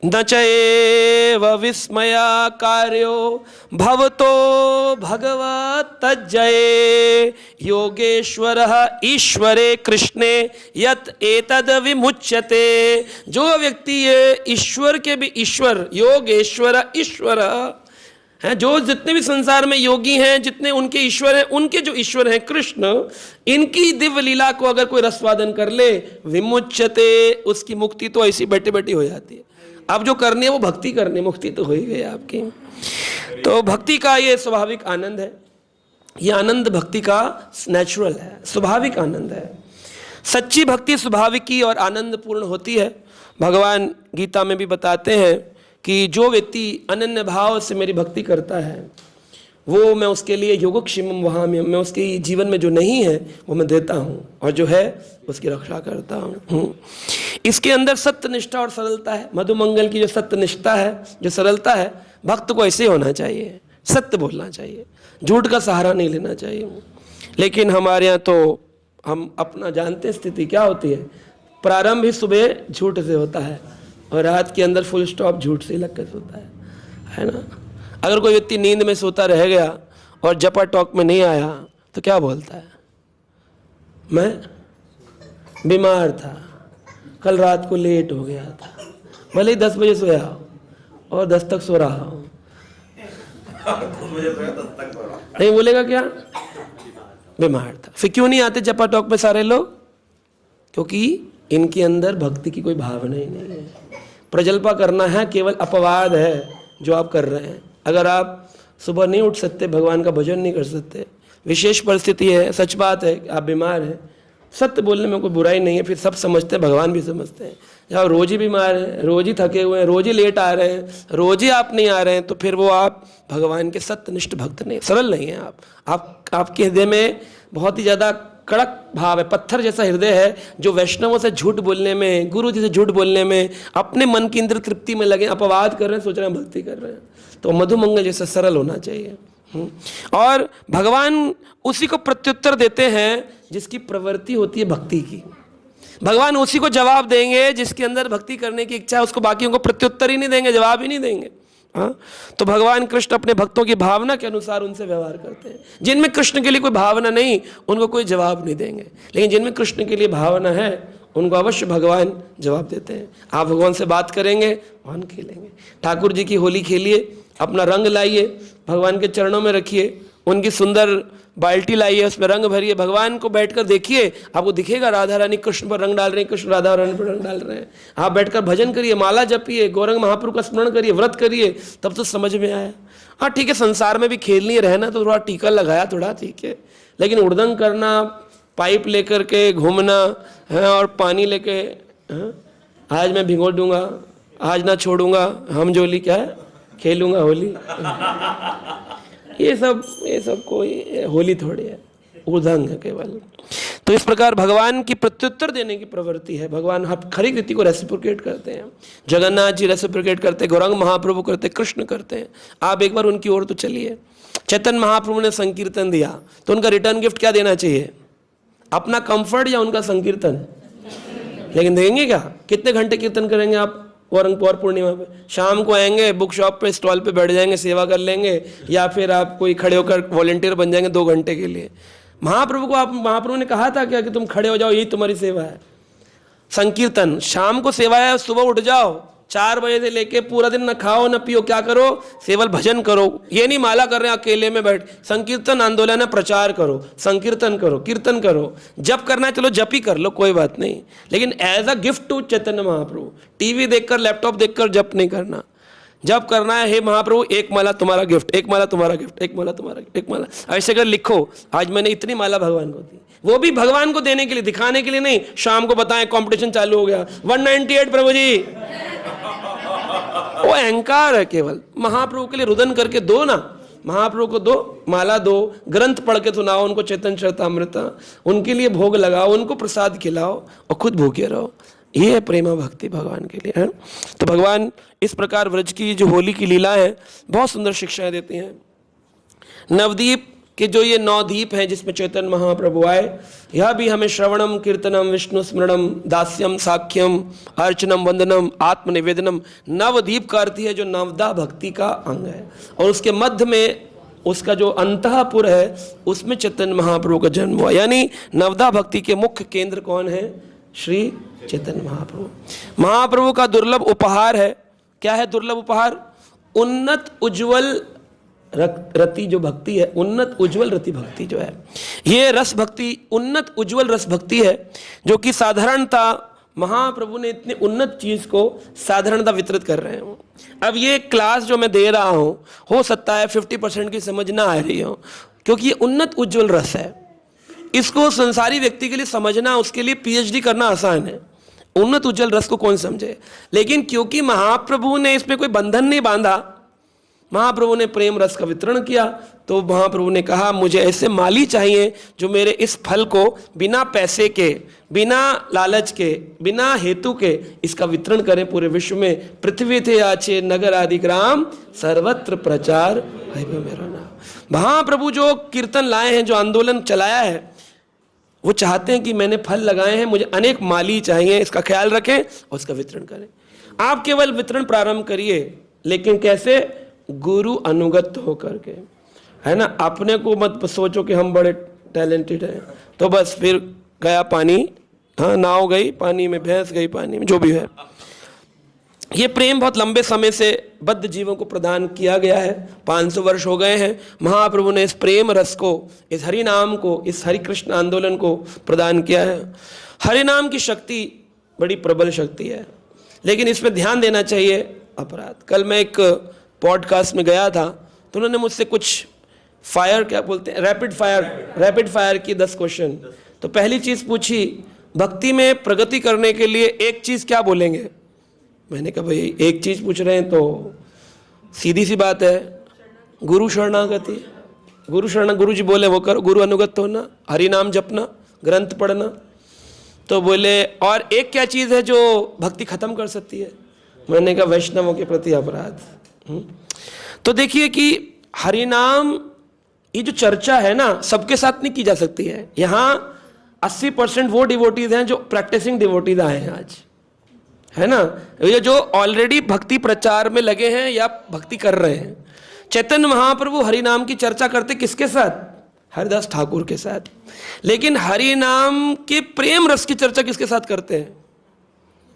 न च एव विस्मया कार्यो भवतो भगवत तज्जये योगेश्वरः ईश्वरे कृष्णे यत एतद विमुच्यते। जो व्यक्ति ये ईश्वर के भी ईश्वर, योगेश्वर ईश्वर है, जो जितने भी संसार में योगी हैं, जितने उनके ईश्वर हैं, उनके जो ईश्वर हैं कृष्ण, इनकी दिव्य लीला को अगर कोई रसवादन कर ले, विमुच्यते, उसकी मुक्ति तो ऐसी बैठी बैठी हो जाती है। अब जो करनी है वो भक्ति करनी, मुक्ति तो हो ही गई आपकी। तो भक्ति का ये स्वाभाविक आनंद है, ये आनंद भक्ति का नेचुरल है, स्वाभाविक आनंद है। सच्ची भक्ति स्वाभाविक की और आनंद पूर्ण होती है। भगवान गीता में भी बताते हैं कि जो व्यक्ति अनन्य भाव से मेरी भक्ति करता है वो मैं उसके लिए योगक्षेमम वहाँ में, मैं उसके जीवन में जो नहीं है वो मैं देता हूँ, और जो है उसकी रक्षा करता हूँ। इसके अंदर सत्य निष्ठा और सरलता है। मधुमंगल की जो सत्य निष्ठा है, जो सरलता है, भक्त को ऐसे होना चाहिए, सत्य बोलना चाहिए, झूठ का सहारा नहीं लेना चाहिए। लेकिन हमारे यहाँ तो हम अपना जानते हैं स्थिति क्या होती है, प्रारंभ ही सुबह झूठ से होता है और रात के अंदर फुल स्टॉप झूठ से लग कर होता है ना। अगर कोई व्यक्ति नींद में सोता रह गया और जपा टॉक में नहीं आया तो क्या बोलता है, मैं बीमार था, कल रात को लेट हो गया था, भले ही 10 बजे सोया हो और 10 तक सो रहा हो। नहीं बोलेगा क्या, बीमार था। फिर क्यों नहीं आते जपा टॉक पे सारे लोग, क्योंकि इनके अंदर भक्ति की कोई भावना ही नहीं है। प्रजल्पा करना है केवल अपवाद है जो आप कर रहे हैं। अगर आप सुबह नहीं उठ सकते, भगवान का भजन नहीं कर सकते, विशेष परिस्थिति है, सच बात है कि आप बीमार हैं, सत्य बोलने में कोई बुराई नहीं है, फिर सब समझते हैं, भगवान भी समझते हैं। जब आप रोज ही बीमार हैं, रोज ही थके हुए हैं, रोज ही लेट आ रहे हैं, रोज ही आप नहीं आ रहे हैं, तो फिर वो आप भगवान के सत्यनिष्ठ भक्त नहीं, सरल नहीं हैं आप। आपके हृदय में बहुत ही ज़्यादा कड़क भाव है, पत्थर जैसा हृदय है, जो वैष्णवों से झूठ बोलने में, गुरु जी से झूठ बोलने में, अपने मन की इंद्र तृप्ति में लगे, अपवाद कर रहे हैं, सोच रहे हैं भक्ति कर रहे हैं। तो मधुमंगल जैसा सरल होना चाहिए। और भगवान उसी को प्रत्युत्तर देते हैं जिसकी प्रवृत्ति होती है भक्ति की। भगवान उसी को जवाब देंगे जिसके अंदर भक्ति करने की इच्छा है, उसको बाकियों को प्रत्युत्तर ही नहीं देंगे, जवाब ही नहीं देंगे। हाँ, तो भगवान कृष्ण अपने भक्तों की भावना के अनुसार उनसे व्यवहार करते हैं। जिनमें कृष्ण के लिए कोई भावना नहीं, उनको कोई जवाब नहीं देंगे, लेकिन जिनमें कृष्ण के लिए भावना है, उनको अवश्य भगवान जवाब देते हैं। आप भगवान से बात करेंगे, भगवान खेलेंगे। ठाकुर जी की होली खेलिए, अपना रंग लाइए, भगवान के चरणों में रखिए, उनकी सुंदर बाल्टी लाइए, उसमें रंग भरिए, भगवान को बैठकर देखिए, आपको दिखेगा राधा रानी कृष्ण पर रंग डाल रहे हैं, कृष्ण राधा रानी पर रंग डाल रहे हैं। आप बैठकर भजन करिए, माला जपिए, गौरंग महाप्रभु का स्मरण करिए, व्रत करिए, तब तो समझ में आया। हाँ ठीक है, संसार में भी खेलनी है, रहना तो थोड़ा टीका लगाया थोड़ा, ठीक है, लेकिन उड़दंग करना, पाइप लेकर के घूमना है और पानी लेके, आज मैं भिगो दूंगा, आज ना छोड़ूंगा, हम जोली क्या है, खेलूंगा होली, ये सब कोई होली थोड़ी है, उदंग है केवल। तो इस प्रकार भगवान की प्रत्युत्तर देने की प्रवृत्ति है। भगवान हर एक रीति को रेसिप्रोकेट करते हैं। जगन्नाथ जी रेसिप्रोकेट करते हैं, गौरांग महाप्रभु करते, कृष्ण करते हैं। आप एक बार उनकी ओर तो चलिए। चैतन्य महाप्रभु ने संकीर्तन दिया, तो उनका रिटर्न गिफ्ट क्या देना चाहिए? अपना कंफर्ट या उनका संकीर्तन? लेकिन देंगे क्या? कितने घंटे कीर्तन करेंगे आप पौर पूर्णिमा पे? शाम को आएंगे, बुक शॉप पे स्टॉल पे बैठ जाएंगे, सेवा कर लेंगे, या फिर आप कोई खड़े होकर वॉलंटियर बन जाएंगे 2 घंटे के लिए। महाप्रभु ने कहा था क्या कि तुम खड़े हो जाओ, यही तुम्हारी सेवा है? संकीर्तन शाम को सेवा है, सुबह उठ जाओ, 4 बजे से लेके पूरा दिन न खाओ न पियो, क्या करो? केवल भजन करो। ये नहीं माला कर रहे हैं अकेले में बैठ, संकीर्तन आंदोलन है, प्रचार करो, संकीर्तन करो, कीर्तन करो। जप करना है चलो जप ही कर लो, कोई बात नहीं, लेकिन as a gift to Chaitanya Mahaprabhu. TV देखकर, लैपटॉप देखकर जप नहीं करना। जब करना है, हे महाप्रभु एक माला तुम्हारा गिफ्ट, एक माला तुम्हारा गिफ्ट, एक माला तुम्हारा, एक माला, ऐसे कर लिखो, आज मैंने इतनी माला भगवान को दी। वो भी भगवान को देने के लिए, दिखाने के लिए नहीं। शाम को बताएं कंपटीशन चालू हो गया, 198 प्रभु जी, वो अहंकार है केवल। महाप्रभु के लिए रुदन करके दो ना, महाप्रभु को दो, माला दो, ग्रंथ पढ़ के सुनाओ उनको, चैतन्य चरितामृत, उनके लिए भोग लगाओ, उनको प्रसाद खिलाओ और खुद भूखे रहो। ये है प्रेमा भक्ति भगवान के लिए है। तो भगवान इस प्रकार व्रज की जो होली की लीला है, बहुत सुंदर शिक्षाएं देती हैं। नवदीप के जो ये 9 दीप हैं जिसमें चैतन्य महाप्रभु आए, यह भी हमें श्रवणम, कीर्तनम, विष्णु स्मरणम, दास्यम, साख्यम, अर्चनम, वंदनम, आत्मनिवेदनम। नवदीप का अर्थ है जो नवदा भक्ति का अंग है, और उसके मध्य में उसका जो अंतःपुर है, उसमें चैतन्य महाप्रभु का जन्म हुआ। यानी नवदा भक्ति के मुख्य केंद्र कौन है? श्री चैतन्य महाप्रभु। महाप्रभु का दुर्लभ उपहार है। क्या है दुर्लभ उपहार? उन्नत उज्जवल रति जो भक्ति है, उन्नत उज्जवल रति भक्ति जो है, ये रस भक्ति, उन्नत उज्जवल रस भक्ति है, जो कि साधारणता महाप्रभु ने इतनी उन्नत चीज को साधारणता वितरित कर रहे हैं। अब ये क्लास जो मैं दे रहा हूं, हो सकता है 50% की समझ ना आ रही हो, क्योंकि ये उन्नत उज्जवल रस है। इसको संसारी व्यक्ति के लिए समझना, उसके लिए PhD करना आसान है। उन्नत उज्जवल रस को कौन समझे? लेकिन क्योंकि महाप्रभु ने इसमें कोई बंधन नहीं बांधा, महाप्रभु ने प्रेम रस का वितरण किया, तो महाप्रभु ने कहा मुझे ऐसे माली चाहिए जो मेरे इस फल को बिना पैसे के, बिना लालच के, बिना हेतु के इसका वितरण करें पूरे विश्व में। पृथ्वी थे आचे नगर आदि ग्राम, सर्वत्र प्रचार है मेरा नाम। महाप्रभु जो कीर्तन लाए हैं, जो आंदोलन चलाया है, वो चाहते हैं कि मैंने फल लगाए हैं, मुझे अनेक माली चाहिए, इसका ख्याल रखें और इसका वितरण करें। आप केवल वितरण प्रारंभ करिए, लेकिन कैसे? गुरु अनुगत होकर के, है ना। अपने को मत सोचो कि हम बड़े टैलेंटेड हैं, तो बस फिर गया पानी, हाँ नाव गई पानी में, भैंस गई पानी में, जो भी है। ये प्रेम बहुत लंबे समय से बद्ध जीवों को प्रदान किया गया है। 500 वर्ष हो गए हैं। महाप्रभु ने इस प्रेम रस को, इस हरि नाम को, इस हरि कृष्ण आंदोलन को प्रदान किया है। हरि नाम की शक्ति बड़ी प्रबल शक्ति है, लेकिन इसमें ध्यान देना चाहिए अपराध। कल मैं एक पॉडकास्ट में गया था, तो उन्होंने मुझसे कुछ फायर, क्या बोलते हैं, रैपिड फायर की 10 क्वेश्चन। तो पहली चीज़ पूछी, भक्ति में प्रगति करने के लिए एक चीज़ क्या बोलेंगे? मैंने कहा भाई एक चीज़ पूछ रहे हैं तो सीधी सी बात है, गुरु शरणागति। गुरु जी बोले वो करो, गुरु अनुगत होना, हरि नाम जपना, ग्रंथ पढ़ना। तो बोले और एक क्या चीज़ है जो भक्ति खत्म कर सकती है? मैंने कहा वैष्णवों के प्रति अपराध। तो देखिए कि हरिनाम ये जो चर्चा है ना, सबके साथ नहीं की जा सकती है। यहाँ 80% वो डिवोटीज हैं जो प्रैक्टिसिंग डिवोटीज आए हैं आज, है ना, ये जो ऑलरेडी भक्ति प्रचार में लगे हैं या भक्ति कर रहे हैं। चैतन्य महाप्रभु हरिनाम की चर्चा करते किसके साथ? हरिदास ठाकुर के साथ। लेकिन हरिनाम के प्रेम रस की चर्चा किसके साथ करते हैं?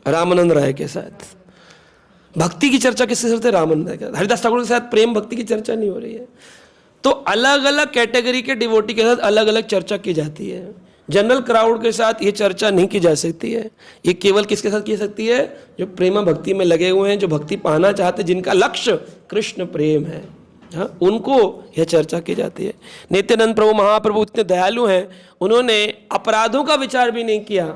रामानंद राय के साथ। भक्ति की चर्चा किसके साथ करते हैं? रामानंद राय के साथ। हरिदास ठाकुर के साथ प्रेम भक्ति की चर्चा नहीं हो रही है। तो अलग अलग कैटेगरी के डिवोटी के साथ अलग अलग चर्चा की जाती है। जनरल क्राउड के साथ ये चर्चा नहीं की जा सकती है। ये केवल किसके साथ की जा सकती है? जो प्रेमा भक्ति में लगे हुए हैं, जो भक्ति पाना चाहते, जिनका लक्ष्य कृष्ण प्रेम है, हाँ, उनको यह चर्चा की जाती है। नित्यानंद प्रभु महाप्रभु इतने दयालु हैं, उन्होंने अपराधों का विचार भी नहीं किया।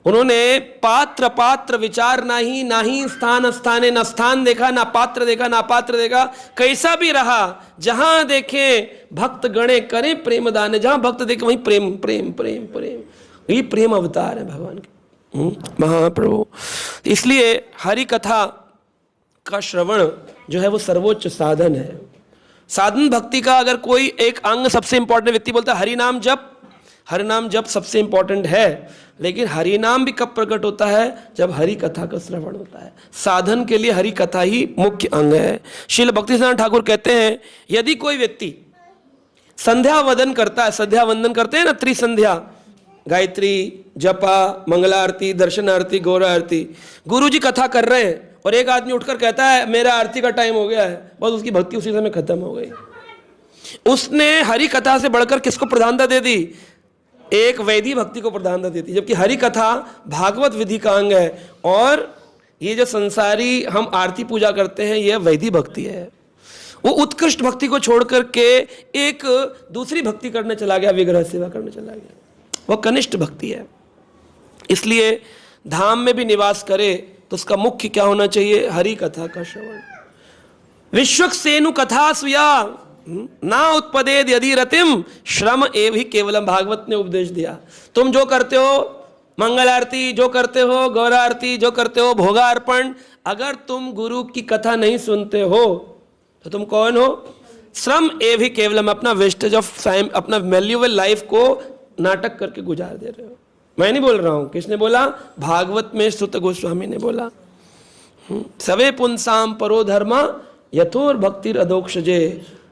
उन्होंने पात्र पात्र विचार नाही, नाही स्थान स्थाने, न स्थान देखा, ना पात्र देखा, ना पात्र देखा, कैसा भी रहा, जहां देखे भक्त गणे करें प्रेम दाने। जहां भक्त देखे वहीं प्रेम प्रेम प्रेम प्रेम, ये प्रेम अवतार है भगवान के महाप्रभु। इसलिए हरि कथा का श्रवण जो है वो सर्वोच्च साधन है। साधन भक्ति का अगर कोई एक अंग सबसे इंपॉर्टेंट व्यक्ति बोलता है हरिनाम जप, हरिनाम जप सबसे इंपॉर्टेंट है। लेकिन हरिनाम भी कब प्रकट होता है? जब हरि कथा का श्रवण होता है। साधन के लिए हरि कथा ही मुख्य अंग है। श्रील भक्तिसिद्धांत ठाकुर कहते हैं, यदि कोई व्यक्ति संध्या वंदन करता है, संध्या वंदन करते हैं ना, त्रिसंध्या, गायत्री, जपा, मंगला आरती, दर्शन आरती, गौरा आरती, गुरु जी कथा कर रहे हैं और एक आदमी उठकर कहता है मेरा आरती का टाइम हो गया है, बस उसकी भक्ति उसी समय खत्म हो गई। उसने हरि कथा से बढ़कर किसको प्रधानता दे दी? एक वैदिक भक्ति को प्रधानता देती, जबकि हरि कथा भागवत विधि का अंग है। और ये जो संसारी हम आरती पूजा करते हैं, यह वैदिक भक्ति है। वो उत्कृष्ट भक्ति को छोड़ करके एक दूसरी भक्ति करने चला गया, विग्रह सेवा करने चला गया, वह कनिष्ठ भक्ति है। इसलिए धाम में भी निवास करे तो उसका मुख्य क्या होना चाहिए? हरि कथा का श्रवण। विश्वक्सेनु कथा सुया ना उत्पदेद यदि रतिम श्रम एव ही केवलम। भागवत ने उपदेश दिया, तुम जो करते हो मंगल आरती, जो करते हो गौरा आरती, जो करते हो भोगार्पण, अगर तुम गुरु की कथा नहीं सुनते हो तो तुम कौन हो? श्रम एव ही केवलम। अपना वेस्टेज ऑफ टाइम, अपना वैल्यूएबल लाइफ को नाटक करके गुजार दे रहे हो। मैं नहीं बोल रहा हूं, किसने बोला? भागवत में सुत गोस्वामी ने बोला। सवे पुंसाम परो धर्मा यथोर भक्तिर अधोक्षजे।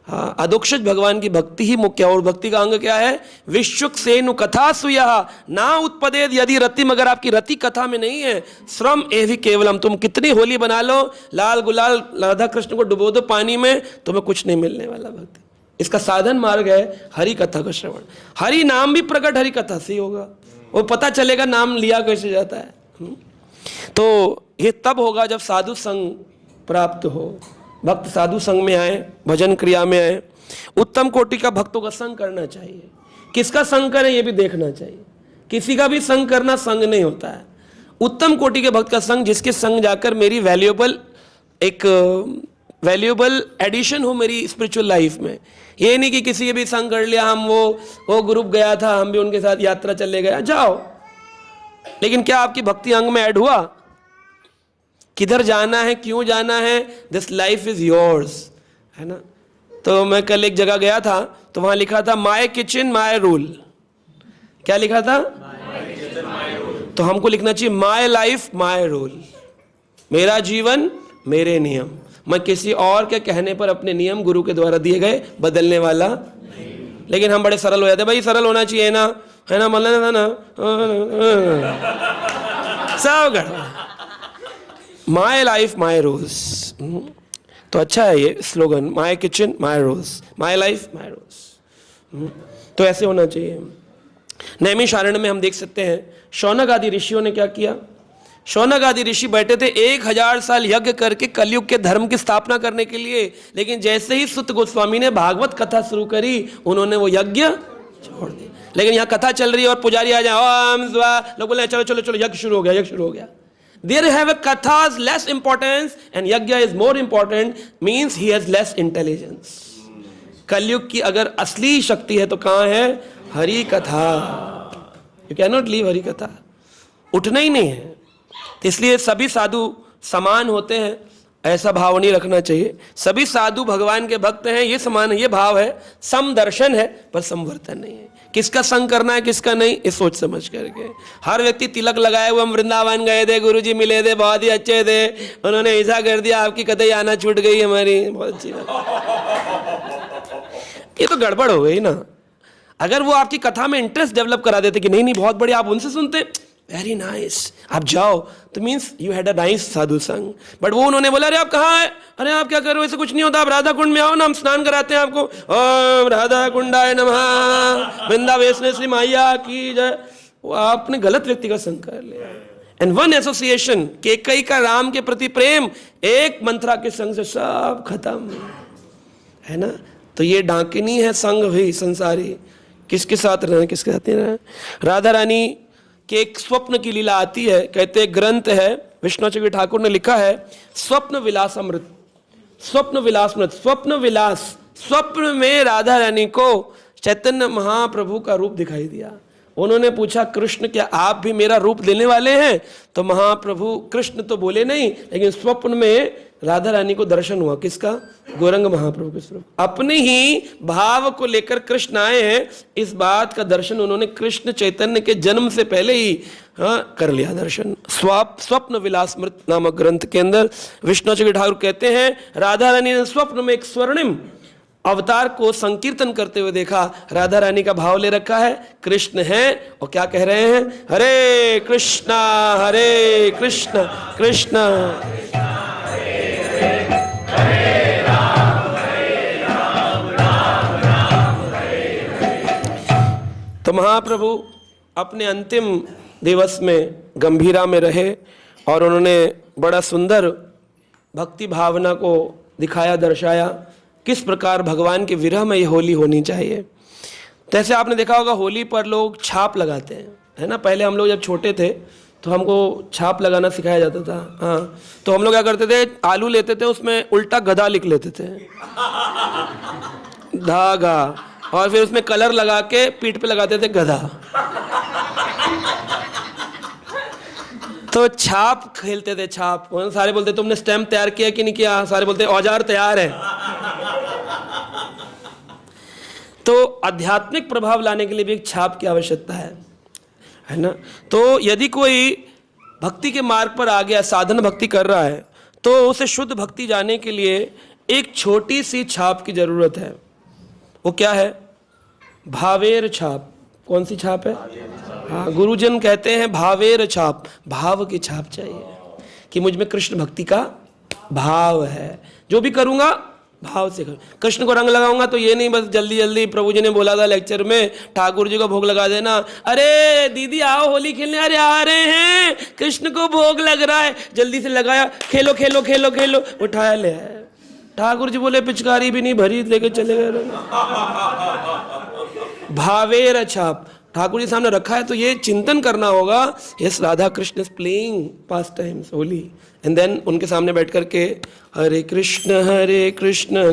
हाँ, अधोक्षज भगवान की भक्ति ही मुख्य। और भक्ति का अंग क्या है? विश्वक्सेनु कथा सुया ना उत्पदेद यदि रतिम। अगर आपकी रति कथा में नहीं है, श्रम एवं केवलम, तुम कितनी होली बना लो, लाल गुलाल राधा कृष्ण को डुबो दो पानी में, तुम्हें कुछ नहीं मिलने वाला भक्ति। इसका साधन मार्ग है हरि कथा का श्रवण। हरि नाम भी प्रकट हरि कथा से ही होगा, वो पता चलेगा नाम लिया कैसे जाता है। तो ये तब होगा जब साधु संग प्राप्त हो, भक्त साधु संग में आए, भजन क्रिया में आए। उत्तम कोटि का भक्तों का संग करना चाहिए। किसका संग करें ये भी देखना चाहिए। किसी का भी संग करना संग नहीं होता है। उत्तम कोटि के भक्त का संग, जिसके संग जाकर मेरी वैल्यूएबल एडिशन हो मेरी स्पिरिचुअल लाइफ में। ये नहीं कि किसी के भी संग कर लिया, हम वो ग्रुप गया था, हम भी उनके साथ यात्रा चले गए, जाओ, लेकिन क्या आपकी भक्ति अंग में ऐड हुआ? किधर जाना है, क्यों जाना है? दिस लाइफ इज योर्स, है ना। तो मैं कल एक जगह गया था, तो वहां लिखा था माय किचन माय रूल। क्या लिखा था? तो हमको लिखना चाहिए माय लाइफ माय रूल। मेरा जीवन मेरे नियम। मैं किसी और के कहने पर अपने नियम गुरु के द्वारा दिए गए बदलने वाला नहीं। लेकिन हम बड़े सरल हो जाते, भाई सरल होना चाहिए ना, है ना, मल्ला ना, सब गड़बड़। My life my rules. तो अच्छा है ये slogan, my kitchen my rules, my life my rules. तो ऐसे होना चाहिए। नैमिषारण्य में हम देख सकते हैं शौनक आदि ऋषियों ने क्या किया। शौनक आदि ऋषि बैठे थे 1000 साल यज्ञ करके कलयुग के धर्म की स्थापना करने के लिए, लेकिन जैसे ही सुत गोस्वामी ने भागवत कथा शुरू करी, उन्होंने वो यज्ञ छोड़ दिया। लेकिन यहाँ कथा चल रही है और पुजारी आ जाए, ओम स्वाहा, लोग बोले चलो चलो चलो यज्ञ शुरू हो गया, यज्ञ शुरू हो गया। There have a katha's less importance and yajna is more important, means he has less intelligence. कलयुग की अगर असली शक्ति है तो कहाँ है? हरि कथा, you can not leave Hari कथा, उठना ही नहीं है। तो इसलिए सभी साधु समान होते हैं ऐसा भाव नहीं रखना चाहिए। सभी साधु भगवान के भक्त हैं ये समान, ये भाव है, समदर्शन है पर समवर्तन नहीं है। किसका संग करना है किसका नहीं, ये सोच समझ करके। हर व्यक्ति तिलक लगाए हुए हम वृंदावन गए थे, गुरुजी मिले थे, बहुत ही अच्छे थे, उन्होंने ऐसा कर दिया, आपकी कतई आना छूट गई हमारी, बहुत अच्छी बात। ये तो गड़बड़ हो गई ना। अगर वो आपकी कथा में इंटरेस्ट डेवलप करा देते कि नहीं नहीं बहुत बढ़िया, आप उनसे सुनते, वेरी नाइस, आप जाओ, तो means you had a nice sadhu sang. But वो उन्होंने बोला अरे आप कहाँ है, अरे आप क्या कर रहे हो, ऐसे कुछ नहीं होता, आप राधा कुंड में आओ ना, हम स्नान कराते हैं आपको, ओम राधा कुंडाय नमः, वृंदा वैष्णवी मैया की जय। वो आपने गलत व्यक्ति का संग कर लिया। एंड वन एसोसिएशन, केकई का राम के प्रति प्रेम, एक मंत्रा के संग से सब खत्म है ना। तो ये डाकिनी है संग भी संसारी, किसके साथ रहे किसके साथ नहीं रहे। राधा रानी के एक स्वप्न की लीला आती है, कहते ग्रंथ है विष्णुचक्रवर्ती ठाकुर ने लिखा है, स्वप्न विलास अमृत, स्वप्न विलास अमृत, स्वप्न विलास। स्वप्न में राधा रानी को चैतन्य महाप्रभु का रूप दिखाई दिया। उन्होंने पूछा कृष्ण क्या आप भी मेरा रूप देने वाले हैं, तो महाप्रभु कृष्ण तो बोले नहीं, लेकिन स्वप्न में राधा रानी को दर्शन हुआ, किसका, गौरंग महाप्रभु के स्वरूप। अपने ही भाव को लेकर कृष्ण आए हैं, इस बात का दर्शन उन्होंने कृष्ण चैतन्य के जन्म से पहले ही कर लिया दर्शन। स्वप्न विलासमृत नामक ग्रंथ के अंदर विष्णुचक्रवर्ती ठाकुर कहते हैं राधा रानी ने स्वप्न में एक स्वर्णिम अवतार को संकीर्तन करते हुए देखा। राधा रानी का भाव ले रखा है, कृष्ण है और क्या कह रहे हैं, हरे कृष्णा कृष्ण तो महाप्रभु अपने अंतिम दिवस में गंभीरा में रहे और उन्होंने बड़ा सुंदर भक्ति भावना को दिखाया, दर्शाया, किस प्रकार भगवान के विरह में ये होली होनी चाहिए। जैसे आपने देखा होगा होली पर लोग छाप लगाते हैं, है ना। पहले हम लोग जब छोटे थे तो हमको छाप लगाना सिखाया जाता था। हाँ, तो हम लोग क्या करते थे, आलू लेते थे, उसमें उल्टा गधा लिख लेते थे, धागा, और फिर उसमें कलर लगा के पीठ पे लगाते थे गधा। तो छाप खेलते थे, छाप। सारे बोलते तुमने स्टैम्प तैयार किया कि नहीं किया, सारे बोलते औजार तैयार है। तो आध्यात्मिक प्रभाव लाने के लिए भी एक छाप की आवश्यकता है ना। तो यदि कोई भक्ति के मार्ग पर आ गया, साधन भक्ति कर रहा है, तो उसे शुद्ध भक्ति जाने के लिए एक छोटी सी छाप की जरूरत है। वो क्या है, भावेर छाप। कौन सी छाप है, हाँ, गुरुजन कहते हैं भावेर छाप, भाव की छाप चाहिए कि मुझ में कृष्ण भक्ति का भाव है। जो भी करूंगा भाव से करूँ। कृष्ण को रंग लगाऊंगा तो ये नहीं बस जल्दी जल्दी, प्रभु जी ने बोला था लेक्चर में ठाकुर जी को भोग लगा देना, अरे दीदी आओ होली खेलने, अरे आ रहे हैं, कृष्ण को भोग लग रहा है, जल्दी से लगाया, खेलो खेलो खेलो खेलो, उठाया ले आए। ठाकुर जी बोले पिचकारी भी नहीं भरी, लेके चले गए। भावेर छाप ठाकुर जी सामने रखा है, तो ये चिंतन करना होगा, yes Radha Krishna is playing pastimes Holi, and then उनके सामने बैठ करके हरे कृष्ण कृष्ण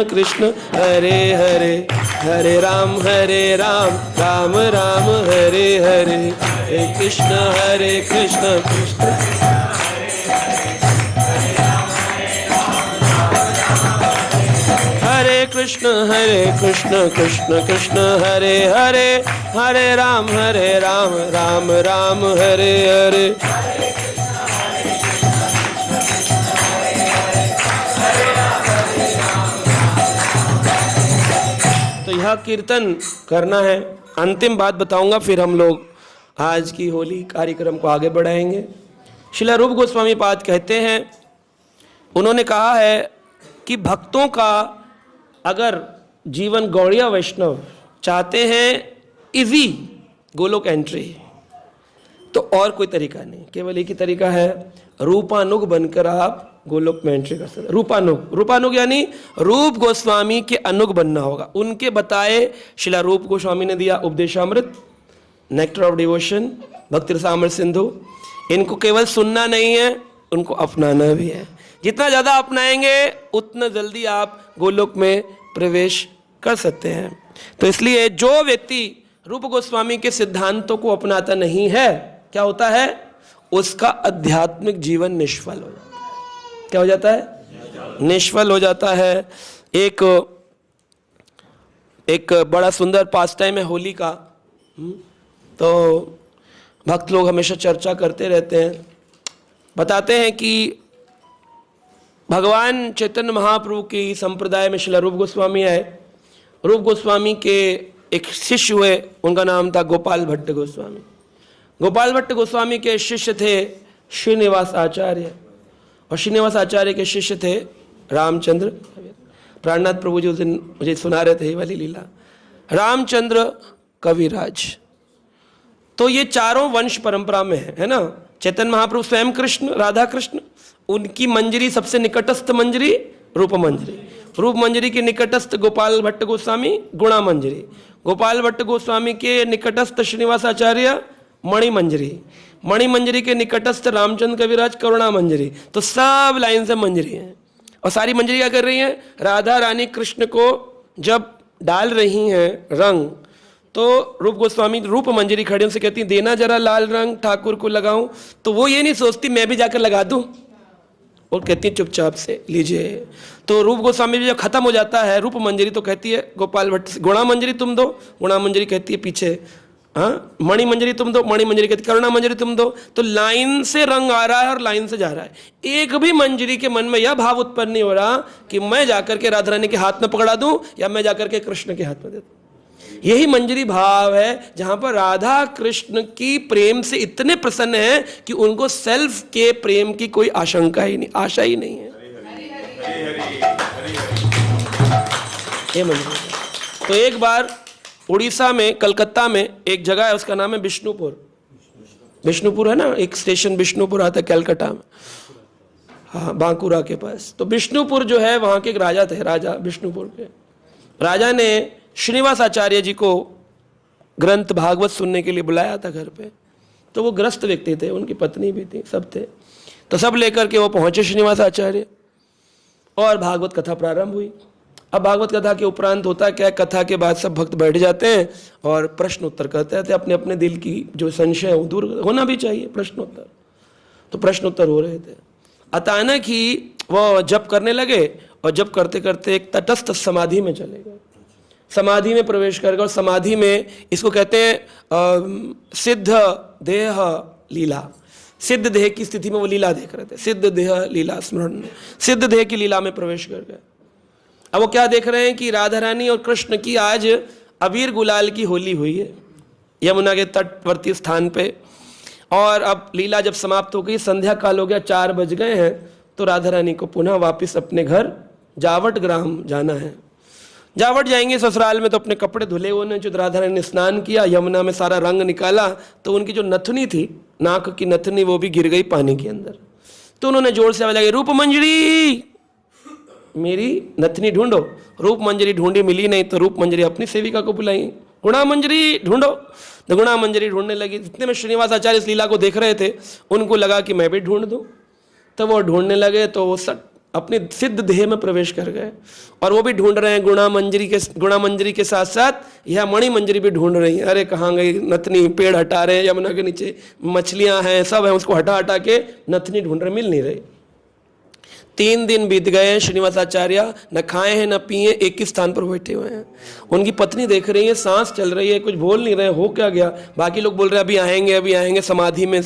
कृष्ण हरे हरे, हरे राम राम राम हरे हरे, हरे कृष्ण कृष्ण हरे कृष्ण कृष्ण कृष्ण हरे हरे, हरे राम राम राम हरे हरे। तो यह कीर्तन करना है। अंतिम बात बताऊंगा, फिर हम लोग आज की होली कार्यक्रम को आगे बढ़ाएंगे। श्रील रूप गोस्वामी पाद कहते हैं, उन्होंने कहा है कि भक्तों का अगर जीवन गौड़िया वैष्णव चाहते हैं इजी गोलोक एंट्री, तो और कोई तरीका नहीं, केवल एक ही तरीका है, रूपानुग बनकर आप गोलोक में एंट्री कर सकते। रूपानुग यानी रूप गोस्वामी के अनुग बनना होगा। उनके बताए शिला रूप गोस्वामी ने दिया उपदेशामृत, नेक्टर ऑफ डिवोशन, भक्ति रसामृत सिंधु। इनको केवल सुनना नहीं है, उनको अपनाना भी है। जितना ज़्यादा अपनाएंगे उतना जल्दी आप गोलोक में प्रवेश कर सकते हैं। तो इसलिए जो व्यक्ति रूप गोस्वामी के सिद्धांतों को अपनाता नहीं है, क्या होता है? उसका आध्यात्मिक जीवन निष्फल हो जाता है। क्या हो जाता है? निष्फल हो जाता है। एक बड़ा सुंदर पास टाइम है होली का। तो भक्त लोग हमेशा चर्चा करते रहते हैं, बताते हैं कि भगवान चैतन्य महाप्रभु की संप्रदाय में श्रील रूप गोस्वामी आए। रूप गोस्वामी के एक शिष्य हुए, उनका नाम था गोपाल भट्ट गोस्वामी। गोपाल भट्ट गोस्वामी के शिष्य थे श्रीनिवास आचार्य, और श्रीनिवास आचार्य के शिष्य थे रामचंद्र। प्राणनाथ प्रभु जी उस दिन मुझे सुना रहे थे ये वाली लीला, रामचंद्र कविराज। तो ये चारों वंश परंपरा में है ना। चैतन्य महाप्रभु स्वयं कृष्ण, राधा कृष्ण, उनकी मंजरी सबसे निकटस्थ मंजरी रूप मंजरी, रूप मंजरी के निकटस्थ गोपाल भट्ट गोस्वामी गुणा मंजरी, गोपाल भट्ट गोस्वामी के निकटस्थ श्रीनिवास आचार्य मणि मंजरी, मणि मंजरी के निकटस्थ रामचंद्र कविराज करुणा मंजरी। तो सब लाइन से मंजरी हैं, और सारी मंजरी क्या कर रही हैं? राधा रानी कृष्ण को जब डाल रही हैं रंग, तो रूप गोस्वामी रूप मंजरी खड़ी उनसे कहती देना जरा लाल रंग ठाकुर को लगाऊं। तो वो ये नहीं सोचती मैं भी जाकर लगा दूं, और कहती है चुपचाप से लीजिए। तो रूप गोस्वामी जब खत्म हो जाता है रूप मंजरी, तो कहती है गोपाल भट्ट से गुणा मंजरी तुम दो, गुणा मंजरी कहती है पीछे हाँ मणि मंजरी तुम दो, मणि मंजरी कहती करुणा मंजरी तुम दो। तो लाइन से रंग आ रहा है और लाइन से जा रहा है। एक भी मंजरी के मन में यह भाव उत्पन्न नहीं हो रहा कि मैं जाकर के राधा रानी के हाथ में पकड़ा दूं या मैं जाकर के कृष्ण के हाथ में दे दूं। यही मंजरी भाव है जहां पर राधा कृष्ण की प्रेम से इतने प्रसन्न है कि उनको सेल्फ के प्रेम की कोई आशंका ही नहीं, आशा ही नहीं है। ये मंजरी। तो एक बार उड़ीसा में कलकत्ता में एक जगह है, उसका नाम है बिष्णुपुर। बिष्णुपुर है ना, एक स्टेशन बिष्णुपुर आता है कलकत्ता में, हाँ बांकुरा के पास। तो बिष्णुपुर जो है वहाँ के एक राजा थे, राजा बिष्णुपुर के राजा ने श्रीनिवास आचार्य जी को ग्रंथ भागवत सुनने के लिए बुलाया था घर पे। तो वो ग्रस्त व्यक्ति थे, उनकी पत्नी भी थी, सब थे। तो सब लेकर के वो पहुँचे श्रीनिवास आचार्य, और भागवत कथा प्रारंभ हुई। अब भागवत कथा के उपरांत होता क्या, कथा के बाद सब भक्त बैठ जाते हैं और प्रश्न उत्तर करते रहते, अपने अपने दिल की जो संशय है वो दूर होना भी चाहिए, प्रश्न उत्तर। तो प्रश्न उत्तर हो रहे थे, अचानक ही वो जप करने लगे, और जप करते करते एक तटस्थ समाधि में चले गए। समाधि में प्रवेश कर गए, और समाधि में इसको कहते हैं सिद्ध देह लीला। सिद्ध देह की स्थिति में वो लीला देख रहे थे, सिद्ध देह लीला स्मरण, सिद्ध देह की लीला में प्रवेश कर गए। अब वो क्या देख रहे हैं कि राधा रानी और कृष्ण की आज अबीर गुलाल की होली हुई है यमुना के तटवर्ती स्थान पे। और अब लीला जब समाप्त हो गई, संध्या काल हो गया, 4 बज गए हैं। तो राधा रानी को पुनः वापस अपने घर जावट ग्राम जाना है। जावट जाएंगे ससुराल में, तो अपने कपड़े धुले हुए, जो राधा रानी ने स्नान किया, यमुना में सारा रंग निकाला, तो उनकी जो नथनी थी, नाक की नथनी, वो भी गिर गई पानी के अंदर। तो उन्होंने जोर से आवाज लगाई, रूप मंजरी मेरी नथनी ढूंढो। रूप मंजरी ढूंढी, मिली नहीं, तो रूप मंजरी अपनी सेविका को बुलाई, गुणा मंजरी ढूंढो। तो गुणा मंजरी ढूंढने लगी। जितने में श्रीनिवास आचार्य इस लीला को देख रहे थे, उनको लगा कि मैं भी ढूंढ दूं। तो वो ढूंढने लगे, तो वो अपने सिद्ध देह में प्रवेश कर गए, और वो भी ढूंढ रहे हैं गुणा मंजरी के साथ साथ यह मणि मंजरी भी ढूंढ रही है। अरे कहाँ गई नथनी, पेड़ हटा रहे हैं, यमुना के नीचे मछलियां हैं, सब है, उसको हटा हटा के नथनी ढूंढ रहे, मिल नहीं रही। 3 दिन बीत गए, श्रीनिवास आचार्य न खाए हैं न पिए, एक ही स्थान पर बैठे हुए हैं। उनकी पत्नी देख रही है, सांस चल रही है, कुछ बोल नहीं रहे, हो क्या गया। बाकी लोग बोल रहे हैं अभी आएंगे, अभी आएंगे, समाधि में,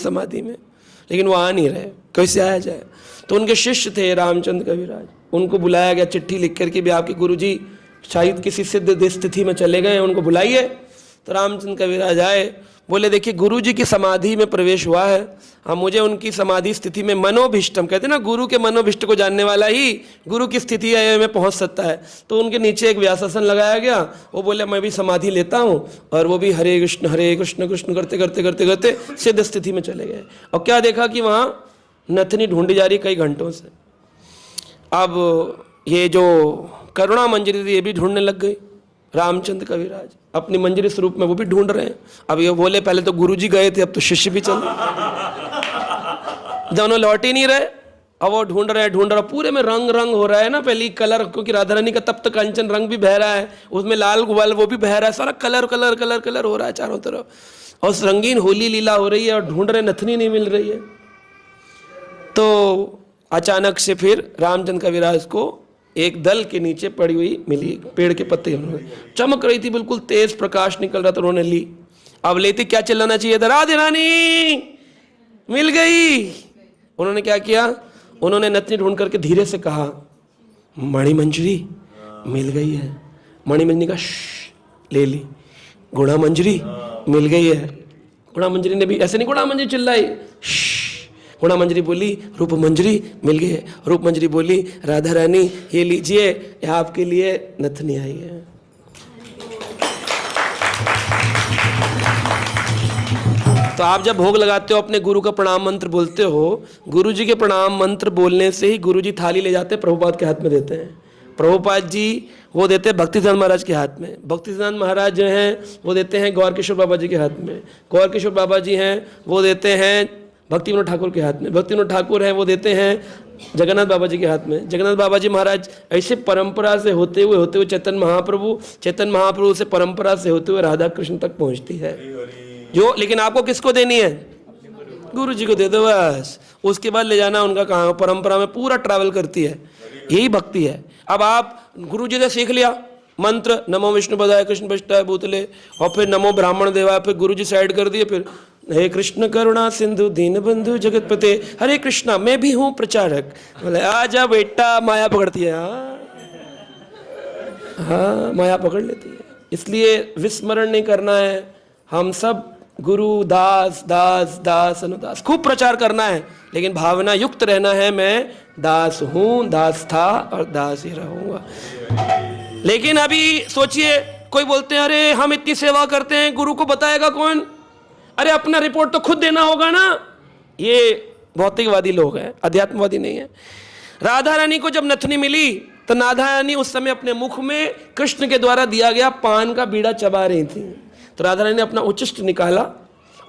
लेकिन वो आ नहीं रहे, कैसे आया जाए। तो उनके शिष्य थे रामचंद्र कविराज, उनको बुलाया गया चिट्ठी लिख करके भी आपके गुरुजी शायद किसी सिद्ध स्थिति में चले गए, उनको बुलाइए। तो रामचंद्र कविराज आए, बोले देखिए गुरुजी की समाधि में प्रवेश हुआ है, हम मुझे उनकी समाधि स्थिति में मनोभिष्टम, कहते हैं ना गुरु के मनोभिष्ट को जानने वाला ही गुरु की स्थिति में पहुंच सकता है। तो उनके नीचे एक व्यासासन लगाया गया, वो बोले मैं भी समाधि लेता हूं, और वो भी हरे कृष्ण कृष्ण करते करते करते करते सिद्ध स्थिति में चले गए। और क्या देखा कि वहाँ नथनी ढूंढी जा रही कई घंटों से। अब ये जो करुणा मंजरी थी, ये भी ढूंढने लग गई। रामचंद्र कविराज अपनी मंजरी स्वरूप में वो भी ढूंढ रहे हैं। अब ये बोले पहले तो गुरुजी गए थे, अब तो शिष्य भी चल, दोनों लौट ही नहीं रहे। अब वो ढूंढ रहे पूरे में रंग रंग हो रहा है ना, पहले कलर, क्योंकि राधा रानी का तप्त कंचन रंग भी बह रहा है, उसमें लाल गुलाल वो भी बह रहा है, सारा कलर कलर कलर कलर हो रहा है चारों तरफ, और उस रंगीन होली लीला हो रही है, और ढूंढ रहे, नथनी नहीं मिल रही है। तो अचानक से फिर रामचंद्र का विराज को एक दल के नीचे पड़ी हुई मिली, पेड़ के पत्ते चमक रही थी, बिल्कुल तेज प्रकाश निकल रहा था, उन्होंने ली। अब लेते क्या चिल्लाना चाहिए था, राधे रानी मिल गई। उन्होंने क्या किया, उन्होंने नथनी ढूंढ करके धीरे से कहा, मणिमंजरी मिल गई है। मणिमंजरी का ले ली। गुणा मंजरी मिल गई है। गुणा मंजरी ने भी ऐसे नहीं गुणा मंजरी चिल्लाई, गुणा मंजरी बोली रूप मंजरी मिल गई है। रूप मंजरी बोली राधा रानी ये लीजिए, ये आपके लिए नथनी आई है। तो आप जब भोग लगाते हो अपने गुरु का प्रणाम मंत्र बोलते हो, गुरु जी के प्रणाम मंत्र बोलने से ही गुरु जी थाली ले जाते, प्रभुपाद के हाथ में देते हैं। प्रभुपाद जी वो देते हैं भक्तिसिद्धांत महाराज के हाथ में, भक्तिसिद्धांत महाराज जो हैं वो देते हैं गौर किशोर बाबा जी के हाथ में, गौर किशोर बाबा जी हैं वो देते हैं भक्ति विनोद ठाकुर के हाथ में, भक्ति विनोद ठाकुर हैं वो देते हैं जगन्नाथ बाबा जी के हाथ में, जगन्नाथ बाबा जी महाराज ऐसे परंपरा से होते हुए चैतन्य महाप्रभु से परंपरा से होते हुए राधा कृष्ण तक पहुंचती है जो। लेकिन आपको किसको देनी है, गुरु जी को दे दो बस, उसके बाद ले जाना उनका काम, परंपरा में पूरा ट्रैवल करती है, यही भक्ति है। अब आप गुरु जी ने सीख लिया मंत्र नमो विष्णु पदाय कृष्ण पृष्ठाय भूतले, और फिर नमो ब्राह्मण देवाय, फिर गुरु जी साइड कर दिए, फिर हे कृष्ण करुणा सिंधु दीन बंधु जगतपते हरे कृष्णा मैं भी हूँ प्रचारक। बोले आजा बेटा, माया पकड़ती है। हाँ माया पकड़ लेती है, इसलिए विस्मरण नहीं करना है। हम सब गुरु दास दास दास अनुदास, खूब प्रचार करना है, लेकिन भावना युक्त रहना है, मैं दास हूं, दास था और दास ही रहूंगा। लेकिन अभी सोचिए, कोई बोलते हैं अरे हम इतनी सेवा करते हैं, गुरु को बताएगा कौन? अरे अपना रिपोर्ट तो खुद देना होगा ना। ये भौतिकवादी लोग हैं, अध्यात्मवादी नहीं है। राधा रानी को जब नथनी मिली तो राधा रानी उस समय अपने मुख में कृष्ण के द्वारा दिया गया पान का बीड़ा चबा रही थी। तो राधा रानी ने अपना उच्चिष्ट निकाला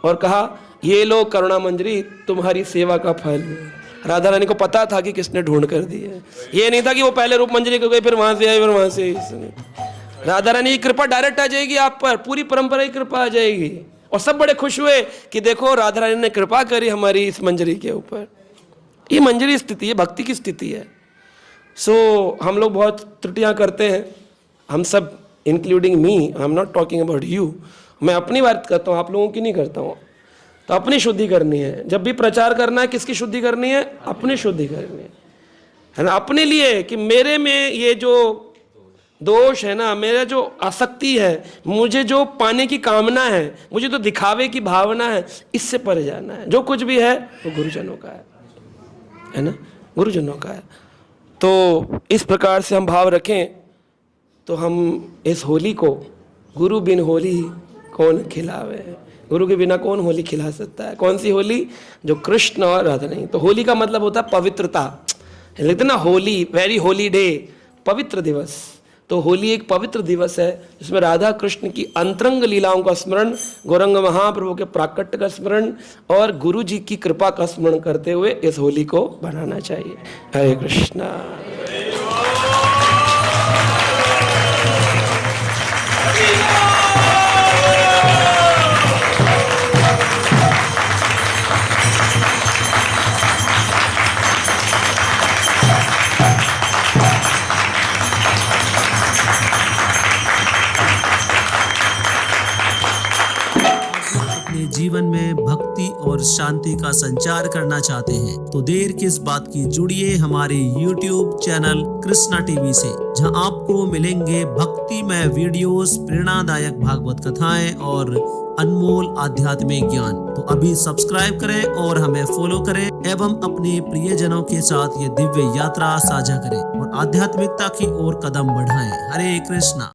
और कहा ये लो करुणा मंजरी, तुम्हारी सेवा का फल। राधा रानी को पता था कि किसने ढूंढ कर दी है, ये नहीं था कि वो पहले रूप मंजरी को गई फिर वहां से आई फिर वहां से। राधा रानी की कृपा डायरेक्ट आ जाएगी आप पर, पूरी परंपरा की कृपा आ जाएगी। और सब बड़े खुश हुए कि देखो राधा रानी ने कृपा करी हमारी इस मंजरी के ऊपर। ये मंजरी स्थिति है, भक्ति की स्थिति है। हम लोग बहुत त्रुटियां करते हैं, हम सब including me, I am not talking about you, मैं अपनी बात करता हूँ, आप लोगों की नहीं करता हूँ। तो अपनी शुद्धि करनी है, जब भी प्रचार करना है किसकी शुद्धि करनी है? अपनी शुद्धि करनी है ना, अपने लिए कि मेरे में ये जो दोष है ना, मेरा जो आसक्ति है, मुझे जो पाने की कामना है, मुझे तो दिखावे की भावना है, इससे परे जाना है। जो कुछ भी है वो गुरुजनों का है ना, गुरुजनों का है। तो इस प्रकार से हम भाव रखें तो हम इस होली को, गुरु बिन होली कौन खिलावे, गुरु के बिना कौन होली खिला सकता है? कौन सी होली? जो कृष्ण और राधा नहीं। तो होली का मतलब होता है पवित्रता, लिखते ना होली, वेरी होली डे, पवित्र दिवस। तो होली एक पवित्र दिवस है जिसमें राधा कृष्ण की अंतरंग लीलाओं का स्मरण, गौरंग महाप्रभु के प्राकट्य का स्मरण और गुरु जी की कृपा का स्मरण करते हुए इस होली को बनाना चाहिए। हरे कृष्णा। जीवन में भक्ति और शांति का संचार करना चाहते हैं तो देर किस बात की, जुड़िए हमारे YouTube चैनल कृष्णा टीवी से, जहां आपको मिलेंगे भक्तिमय वीडियोस, प्रेरणादायक भागवत कथाएं और अनमोल आध्यात्मिक ज्ञान। तो अभी सब्सक्राइब करें और हमें फॉलो करें एवं अपने प्रियजनों के साथ ये दिव्य यात्रा साझा करें और आध्यात्मिकता की ओर कदम बढ़ाएं। हरे कृष्णा।